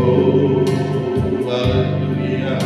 Oh, haleluya.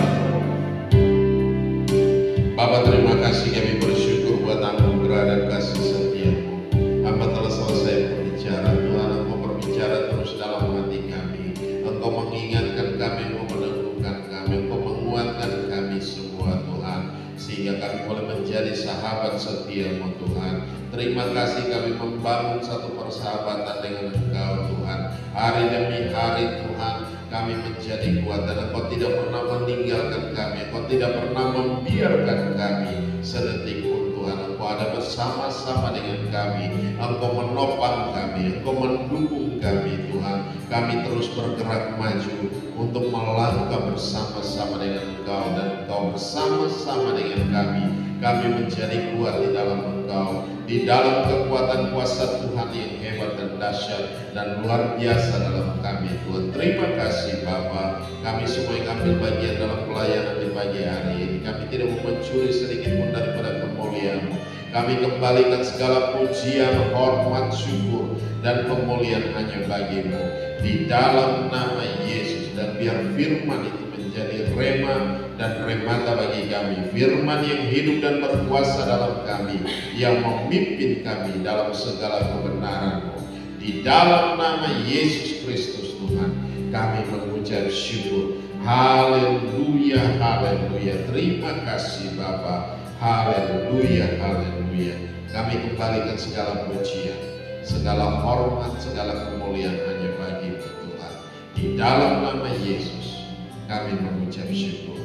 Bapa, terima kasih, kami bersyukur buat anugerah dan kasih setia-Mu. Hamba telah selesai berbicara, Tuhan. Engkau berbicara terus dalam hati kami. Engkau mengingatkan kami, Engkau meneguhkan kami, Engkau menguatkan kami semua, Tuhan, sehingga kami boleh menjadi sahabat setia-Mu, Tuhan. Terima kasih kami membangun satu persahabatan dengan Engkau, Tuhan. Hari demi hari, Tuhan, kami menjadi kuat dan Engkau tidak pernah meninggalkan kami. Engkau tidak pernah membiarkan kami sedetik pun, Tuhan. Engkau ada bersama-sama dengan kami. Engkau menopang kami, Engkau mendukung kami, Tuhan. Kami terus bergerak maju untuk melangkah bersama-sama dengan Engkau, dan Engkau bersama-sama dengan kami. Kami menjadi kuat di dalam Engkau, di dalam kekuatan kuasa Tuhan yang hebat dan dahsyat dan luar biasa dalam kami, Tuhan. Terima kasih Bapa. Kami semua yang ambil bagian dalam pelayanan di pagi hari ini, kami tidak mau mencuri sedikit pun daripada kemuliaan-Mu. Kami kembalikan segala pujian, hormat, syukur, dan kemuliaan hanya bagi-Mu di dalam nama Yesus. Dan biar firman itu menjadi rema dan remata bagi kami, firman yang hidup dan berkuasa dalam kami, yang memimpin kami dalam segala kebenaran-Mu. Di dalam nama Yesus Kristus, Tuhan, kami mengucap syukur. Haleluya, haleluya. Terima kasih Bapa. Haleluya, haleluya. Kami kembalikan segala pujian, segala hormat, segala kemuliaan hanya bagi-Mu, Tuhan. Di dalam nama Yesus kami mengucap syukur.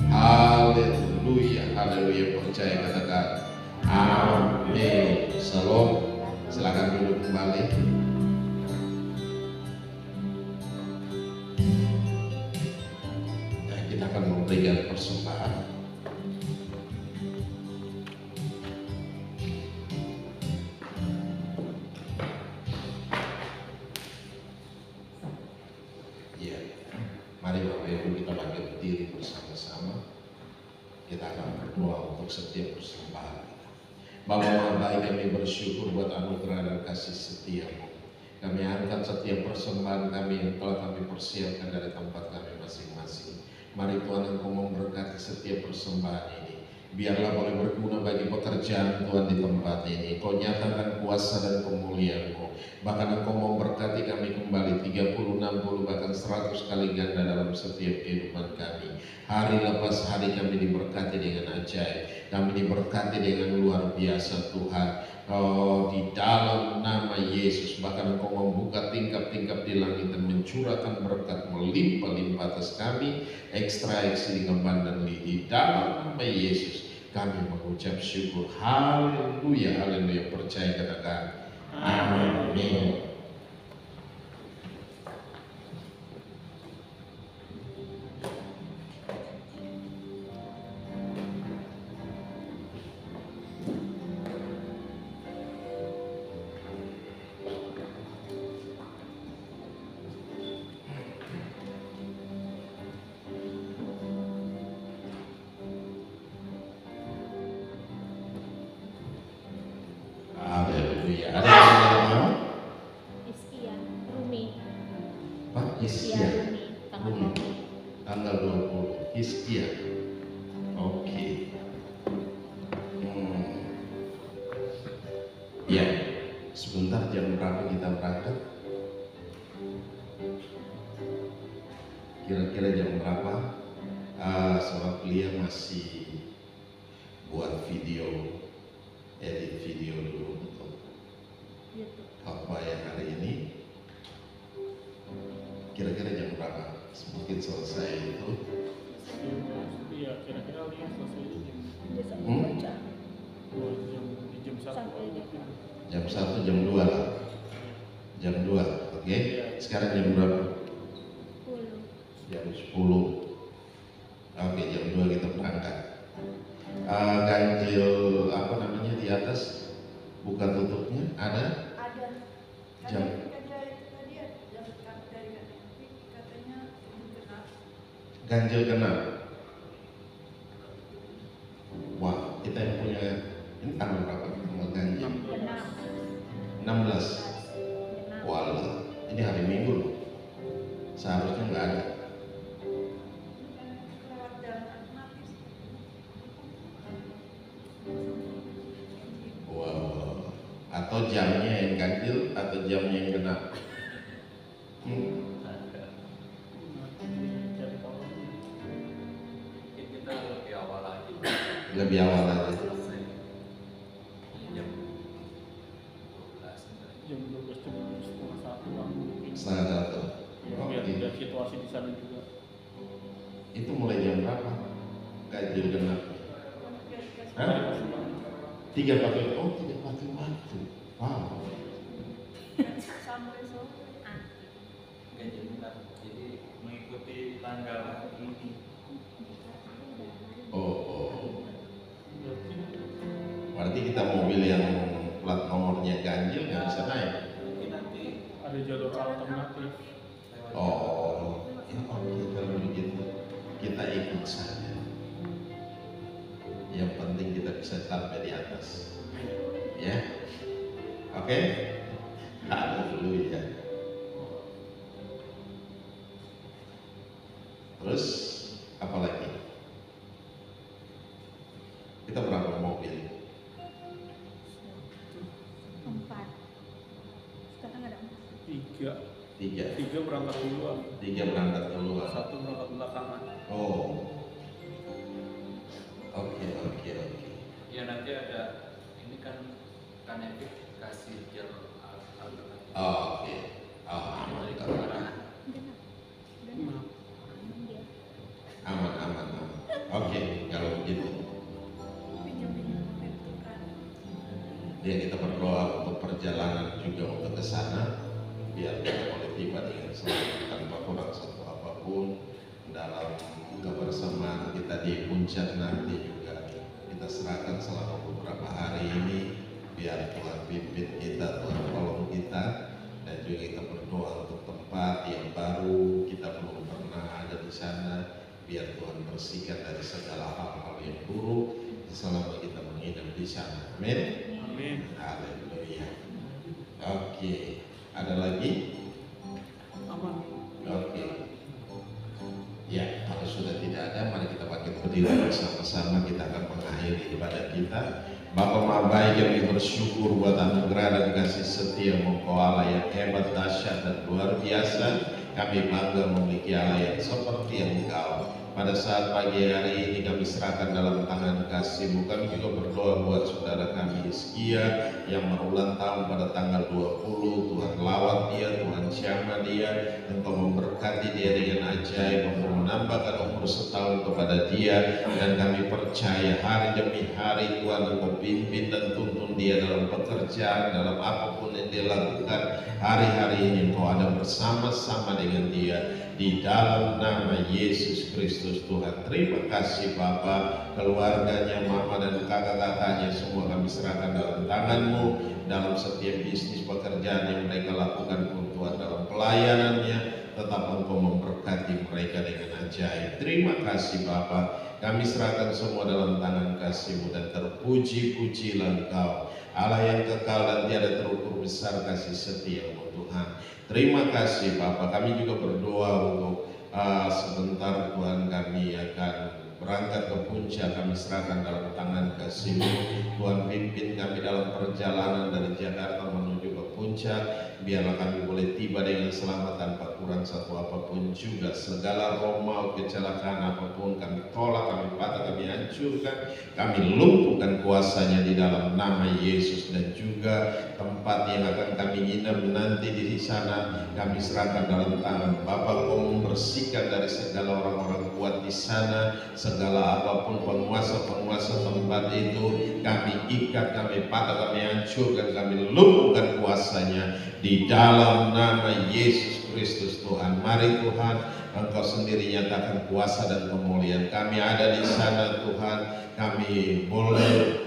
Haleluya, haleluya. Percaya katakan amin. Salam. Silakan duduk kembali. Nah, kita akan memberikan persembahan. Ya, mari Bapak Ibu kita bangkit berdiri bersama-sama. Kita akan berdoa untuk setiap persembahan kita. Bapa Maha Baik, kami bersyukur buat anugerah dan kasih setia-Mu. Kami angkat setiap persembahan kami yang telah kami persiapkan dari tempat kami masing-masing. Mari Tuhan, Engkau memberkati setiap persembahan ini. Biarlah boleh berguna bagi pekerjaan Tuhan di tempat ini. Kau nyatakan kuasa dan kemuliaan-Mu. Bahkan Engkau memberkati kami kembali 30, 60, bahkan 100 kali ganda dalam setiap kehidupan kami. Hari lepas hari kami diberkati dengan ajaib. Kami diberkati dengan luar biasa, Tuhan. Oh, di dalam nama Yesus, bahkan Engkau membuka tingkap-tingkap di langit dan mencurahkan berkat melimpah-limpah atas kami, ekstra dengan abundantly. Di dalam nama Yesus kami mengucap syukur. Haleluya, haleluya. Percaya katakan amin. Haleluya. Ada yang mau? Hiskia, Rumi. Pak Hiskia. Rumi, Tanggal 20. Hiskia. Oke. Ya, sebentar, jam berapa kita berangkat? Kira-kira jam berapa? Sebab beliau masih buat video, edit video dulu untuk khotbah yang hari ini. Kira-kira jam berapa? Mungkin selesai itu. Iya, kira-kira dia selesai jam 1. Jam 1, jam 2 lah. Jam 2, oke? Sekarang jam berapa? 10. Jam 10. Oke, jam 2 kita berangkat. Ganjil apa namanya di atas? Buka tutupnya ada? Ada. Jam. Ganjil genap. Wah, kita yang punya ini tanggal berapa? Tanggal ganjil 16. Walah, ini hari Minggu loh. Seharusnya juga ada. Wow. Atau jamnya yang ganjil atau jamnya yang genap? Cari tahu. Kita lebih awal lagi. Lebih awal aja. Selesai jam 12. Jam 12 jam 12:30 lah mungkin. Setengah satu. Ya, biar Oke. lihat situasi di sana juga. Itu mulai jam berapa? Ganjil genap. Hah? 3 pakai oh 3 pakai waktu. Wow. Sampai sore. Ganjil genap. Jadi mengikuti tanggal ini. Oh. Berarti Berarti kita mobil yang plat nomornya ganjil nggak bisa naik. Mungkin nanti ada jalur alternatif. lewat Oh, ya oke kalau begitu kita ikut saja. Yang penting kita bisa sampai di atas, ya. Oke, haleluya. Terus apa lagi? Kita berapa mobil? 4. Sekarang ada 4. 3 Tiga. berangkat duluan, 3 berangkat keluar. 1 berangkat belakangan. Oh, oke. Ya nanti ada ini kan Epic kasih jalur alternatif. Oh, oke. Oh, Dari mantap. Kebaran. Genap. Nah, Aman dia. Aman. Oke, kalau begitu. Ya kita berdoa untuk perjalanan juga untuk ke sana, biar kita boleh tiba dengan selamat tanpa kurang satu apapun. Dalam kebersamaan kita di puncak nanti juga kita serahkan selama beberapa hari ini, biar Tuhan pimpin kita, Tuhan tolong kita, dan juga kita berdoa untuk tempat yang baru kita belum pernah ada di sana, biar Tuhan bersihkan dari segala hal-hal yang buruk selama kita menginap di sana. Amin. amin. Haleluya. Oke, ada lagi? Aman. Oke. Ya, kalau sudah tidak ada, mari kita bangkit berdiri bersama-sama. Kita akan mengakhiri ibadah kita. Bapa Maha Baik, kami bersyukur buat anugerah dan kasih setia Engkau Allah yang hebat, dahsyat dan luar biasa. Kami bangga memiliki Allah yang seperti Engkau. Pada saat pagi hari ini kami serahkan dalam tangan kasih-Mu. Kami juga berdoa buat saudara kami Hizkia yang berulang tahun pada tanggal 20. Tuhan lawat dia, Tuhan jamah dia, Engkau memberkati dia dengan ajaib, Engkau menambahkan umur setahun kepada dia, dan kami percaya hari demi hari Tuhan Engkau pimpin dan tuntun dia dalam pekerjaan, dalam apapun yang dia lakukan. Hari-hari ini Engkau ada bersama-sama dengan dia, di dalam nama Yesus Kristus. Tuhan, terima kasih Bapa, keluarganya, mama dan kakak-kakaknya semua kami serahkan dalam tangan-Mu, dalam setiap bisnis pekerjaan yang mereka lakukan pun Tuhan, dalam pelayanannya tetap Engkau memberkati mereka dengan ajaib. Terima kasih Bapa, kami serahkan semua dalam tangan kasih-Mu, dan terpuji-pujilah Engkau, Allah yang kekal dan tiada terukur besar kasih setia-Mu Tuhan. Terima kasih Bapa, kami juga berdoa untuk sebentar Tuhan kami akan berangkat ke puncak. Kami serahkan dalam tangan kasih-Mu. Tuhan pimpin kami dalam perjalanan dari Jakarta menuju ke puncak. Biarlah kami boleh tiba dengan selamat tanpa kurang satu apapun juga. Segala roh maut, kecelakaan apapun kami tolak, kami patah, kami hancurkan, kami lumpuhkan kuasanya di dalam nama Yesus. Dan juga tempat yang akan kami nginap nanti di sana kami serahkan dalam tangan Bapa. Kau membersihkan dari segala orang-orang kuat di sana, segala apapun penguasa-penguasa tempat itu kami ikat, kami patah, kami hancurkan, kami lumpuhkan kuasanya di dalam nama Yesus Kristus. Tuhan, mari Tuhan Engkau sendiri nyatakan kuasa dan kemuliaan. Kami ada di sana Tuhan, kami boleh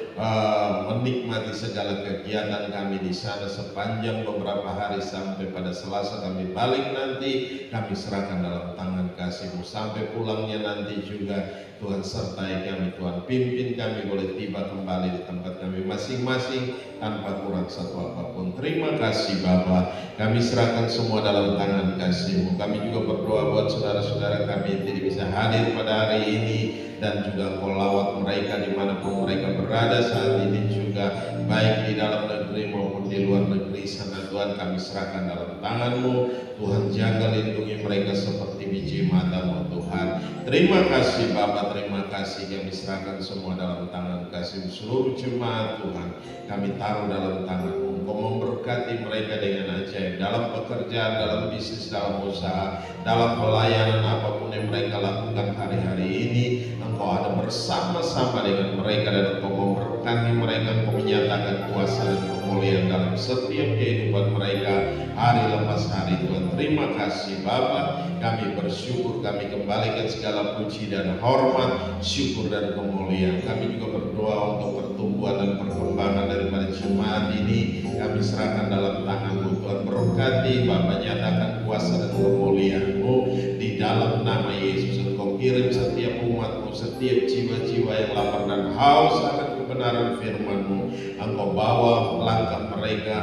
menikmati segala kegiatan kami di sana sepanjang beberapa hari sampai pada Selasa kami balik nanti. Kami serahkan dalam tangan kasih-Mu, sampai pulangnya nanti juga Tuhan sertai kami, Tuhan pimpin kami boleh tiba kembali di tempat kami masing-masing tanpa kurang satu apapun. Terima kasih Bapa, kami serahkan semua dalam tangan kasih-Mu. Kami juga berdoa buat saudara-saudara kami yang tidak bisa hadir pada hari ini, dan juga Kau lawat mereka dimanapun mereka berada saat ini juga, baik di dalam negeri maupun di luar negeri sana. Tuhan kami serahkan dalam tangan-Mu. Tuhan jaga lindungi mereka seperti biji mata-Mu Tuhan. Terima kasih Bapa, terima kasih, kami serahkan semua dalam tangan kasih seluruh jemaat Tuhan. Kami taruh dalam tangan-Mu. Engkau memberkati mereka dengan ajaib dalam pekerjaan, dalam bisnis, dalam usaha, dalam pelayanan apapun yang mereka lakukan hari-hari ini. Engkau ada bersama-sama dengan mereka dan Engkau memberkati mereka. Engkau menyatakan kuasa dan kemuliaan dalam setiap kehidupan mereka hari lepas hari. Tuhan terima kasih Bapa, kami bersyukur, kami kembalikan segala puji dan hormat, syukur dan kemuliaan. Kami juga berdoa untuk pertumbuhan dan perkembangan daripada jemaat ini. Kami serahkan dalam tangan-Mu Tuhan, berkati Bapa, nyatakan kuasa dan kemuliaan-Mu di dalam nama Yesus. Engkau kirim setiap umat-Mu, setiap jiwa-jiwa yang lapar dan haus akan kebenaran firman-Mu. Engkau bawa langkah mereka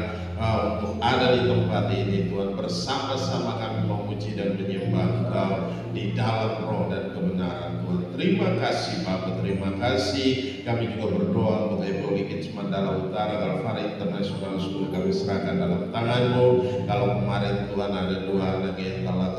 untuk ada di tempat ini Tuhan. Bersama-sama kami memuji dan menyembah Engkau di dalam roh dan kebenaran Tuhan. Terima kasih Bapa, terima kasih. Kami juga berdoa untuk Eboli Kids Mandala Utara, Kalvari International School, kami serahkan dalam tangan-Mu. Kalau kemarin Tuhan ada 2 anak yang telah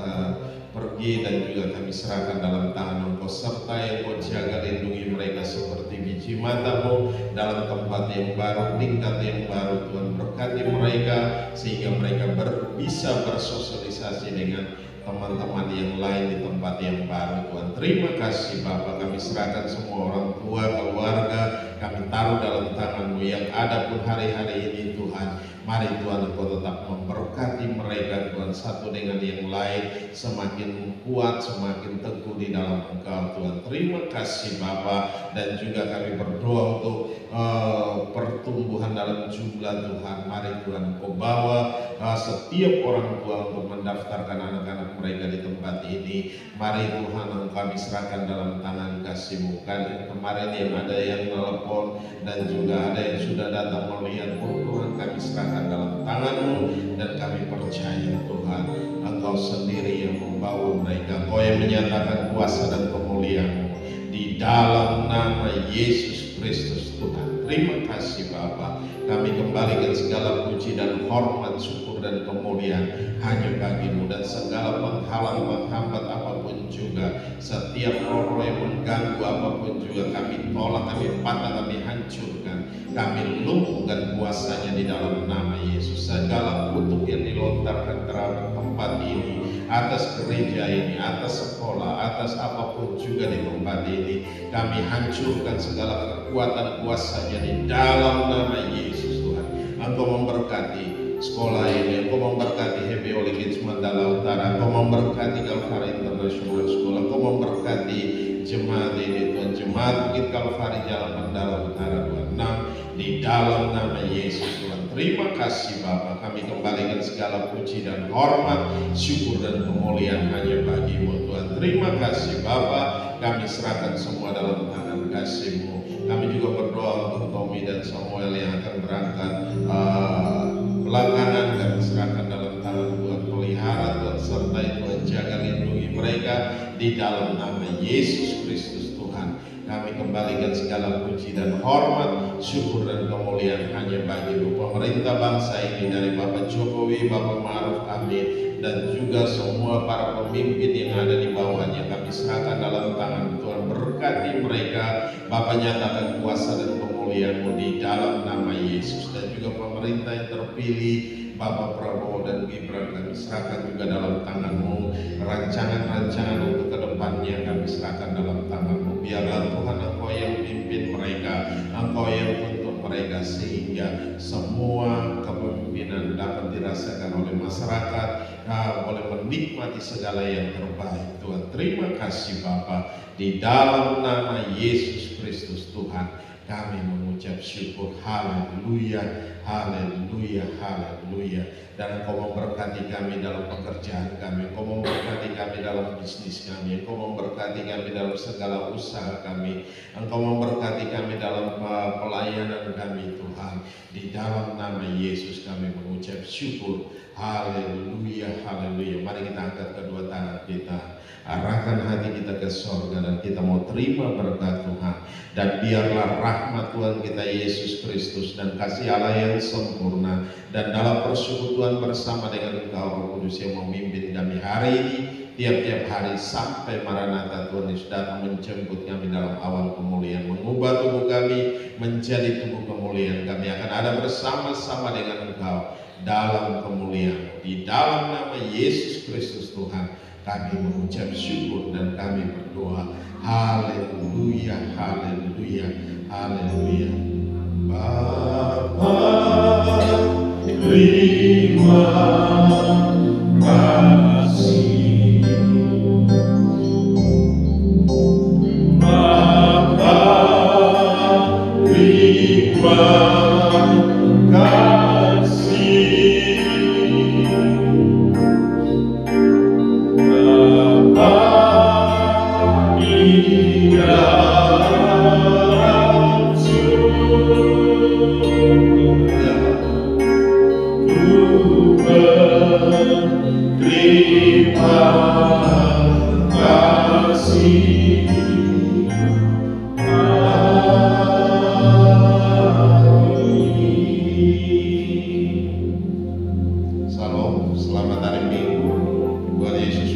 pergi, dan juga kami serahkan dalam tangan Engkau, sertai Engkau jaga lindungi mereka seperti biji mata-Mu dalam tempat yang baru, tingkat yang baru Tuhan. Berkati mereka sehingga mereka bisa bersosialisasi dengan teman-teman yang lain di tempat yang baru Tuhan. Terima kasih Bapa, kami serahkan semua orang tua, keluarga, kami taruh dalam tangan-Mu yang ada pun hari-hari ini Tuhan. Mari Tuhan Engkau tetap memberkati mereka Tuhan, satu dengan yang lain semakin kuat, semakin teguh di dalam Engkau Tuhan. Terima kasih Bapa, dan juga kami berdoa untuk pertumbuhan dalam jumlah Tuhan. Mari Tuhan Engkau bawa setiap orang tua untuk mendaftarkan anak-anak mereka di tempat ini. Mari Tuhan Engkau kami serahkan dalam tangan kasih-Mu. Kan kemarin yang ada yang telepon dan juga ada yang sudah datang melihat pun Tuhan, kami serahkan dalam tangan-Mu, dan kami percaya Tuhan Engkau sendiri yang membawa mereka. Engkau yang menyatakan kuasa dan kemuliaan-Mu di dalam nama Yesus Kristus Tuhan. Terima kasih Bapa, kami kembalikan segala puji dan hormat, syukur dan kemuliaan hanya bagi-Mu, dan segala penghalang, penghambat apapun juga, setiap roh yang mengganggu apapun juga kami tolak, kami patah, kami hancurkan, kami lumpuhkan kuasanya di dalam nama Yesus. Segala kutuk yang dilontarkan terhadap tempat ini, atas gereja ini, atas sekolah, atas apapun juga di tempat ini, kami hancurkan segala kekuatan kuasanya di dalam nama Yesus Tuhan. Engkau memberkati sekolah ini, Engkau memberkati Happy Holy Kids Mandala Utara, Engkau memberkati Kalvari International School, Engkau memberkati jemaat ini Tuhan, jemaat Bukit Kalvari Jalan Mandala Utara Tuhan. Di dalam nama Yesus Tuhan. Terima kasih Bapa, kami kembalikan segala puji dan hormat, syukur dan kemuliaan hanya bagi-Mu Tuhan. Terima kasih Bapa, kami serahkan semua dalam tangan kasih-Mu. Kami juga berdoa untuk Tommy dan Samuel yang akan berangkat belakangan, kami serahkan dalam tangan Tuhan. Pelihara Tuhan, sertai Tuhan, jaga lindungi mereka di dalam nama Yesus Kristus Tuhan. Kami kembalikan segala puji dan hormat, syukur dan kemuliaan hanya bagi-Mu. Pemerintah bangsa ini dari Bapak Jokowi, Bapak Ma'ruf Amin, dan juga semua para pemimpin yang ada di bawahnya, kami serahkan dalam tangan Tuhan. Berkati mereka, Bapak nyatakan kuasa dan kemuliaan-Mu di dalam nama Yesus. Dan juga pemerintah yang terpilih, Bapak Prabowo dan Gibran, kami serahkan juga dalam tangan-Mu. Rancangan-rancangan untuk kedepannya kami serahkan dalam tangan-Mu. Biarlah Tuhan Engkau yang pimpin mereka, Engkau yang tuntun mereka, sehingga semua kepemimpinan dapat dirasakan oleh masyarakat, boleh menikmati segala yang terbaik Tuhan. Terima kasih Bapa, di dalam nama Yesus Kristus Tuhan kami mengucap syukur. Haleluya, haleluya, haleluya. Dan Engkau memberkati kami dalam pekerjaan kami, Engkau memberkati kami dalam bisnis kami, Engkau memberkati kami dalam segala usaha kami, Engkau memberkati kami dalam pelayanan kami Tuhan. Di dalam nama Yesus kami mengucap syukur. Haleluya, haleluya. Mari kita angkat kedua tangan kita, arahkan hati kita ke sorga, dan kita mau terima berkat Tuhan. Dan biarlah rahmat Tuhan kita Yesus Kristus dan kasih Allah yang sempurna dan dalam persekutuan bersama dengan Engkau Roh Kudus yang memimpin kami hari ini, tiap-tiap hari sampai Maranatha Tuhan Yesus datang menjemput kami dalam awal kemuliaan, mengubah tubuh kami menjadi tubuh kemuliaan. Kami akan ada bersama-sama dengan Engkau dalam kemuliaan. Di dalam nama Yesus Kristus Tuhan kami mengucap syukur dan kami berdoa. Haleluya, haleluya, haleluya. Bapa, terima kasih. Bapa, terima kasih. Shalom, selamat hari Minggu. Tuhan Yesus